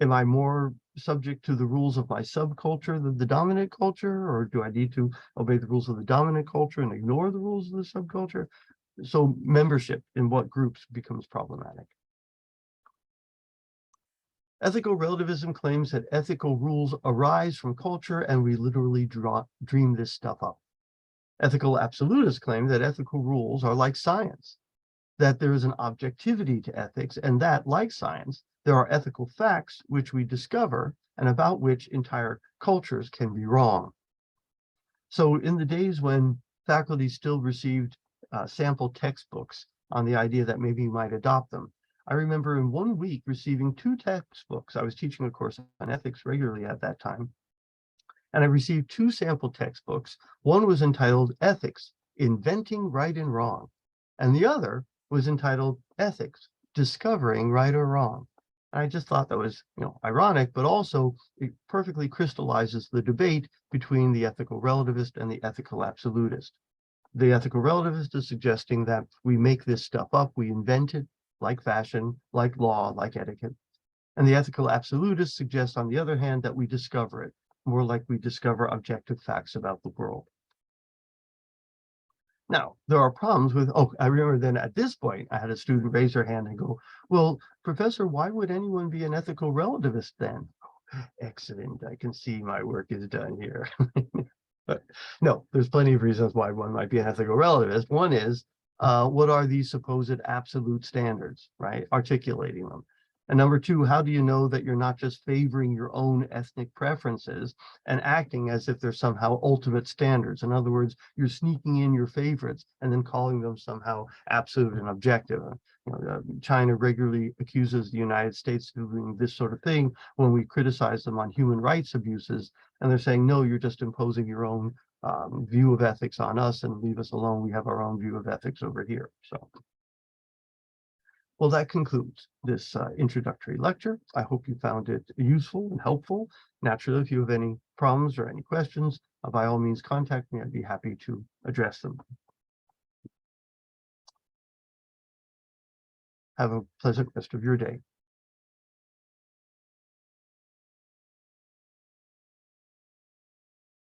am I more subject to the rules of my subculture than the dominant culture, or do I need to obey the rules of the dominant culture and ignore the rules of the subculture? So membership in what groups becomes problematic. Ethical relativism claims that ethical rules arise from culture, and we literally dream this stuff up. Ethical absolutists claim that ethical rules are like science, that there is an objectivity to ethics, and that, like science, there are ethical facts which we discover and about which entire cultures can be wrong. So in the days when faculty still received sample textbooks on the idea that maybe you might adopt them, I remember in 1 week receiving 2 textbooks. I was teaching a course on ethics regularly at that time, and I received 2 sample textbooks. One was entitled Ethics, Inventing Right and Wrong, and the other was entitled Ethics, Discovering Right or Wrong. And I just thought that was, ironic, but also it perfectly crystallizes the debate between the ethical relativist and the ethical absolutist. The ethical relativist is suggesting that we make this stuff up, we invent it, like fashion, like law, like etiquette. And the ethical absolutist suggests, on the other hand, that we discover it, more like we discover objective facts about the world. Now, there are problems with, I remember then at this point, I had a student raise her hand and go, well, Professor, why would anyone be an ethical relativist then? Excellent, I can see my work is done here. But no, there's plenty of reasons why one might be an ethical relativist. One is, what are these supposed absolute standards, right? Articulating them. And number two, how do you know that you're not just favoring your own ethnic preferences and acting as if they're somehow ultimate standards? In other words, you're sneaking in your favorites and then calling them somehow absolute and objective. China regularly accuses the United States of doing this sort of thing when we criticize them on human rights abuses. And they're saying, no, you're just imposing your own view of ethics on us and leave us alone. We have our own view of ethics over here. So, well, that concludes this introductory lecture. I hope you found it useful and helpful. Naturally, if you have any problems or any questions, by all means, contact me. I'd be happy to address them. Have a pleasant rest of your day.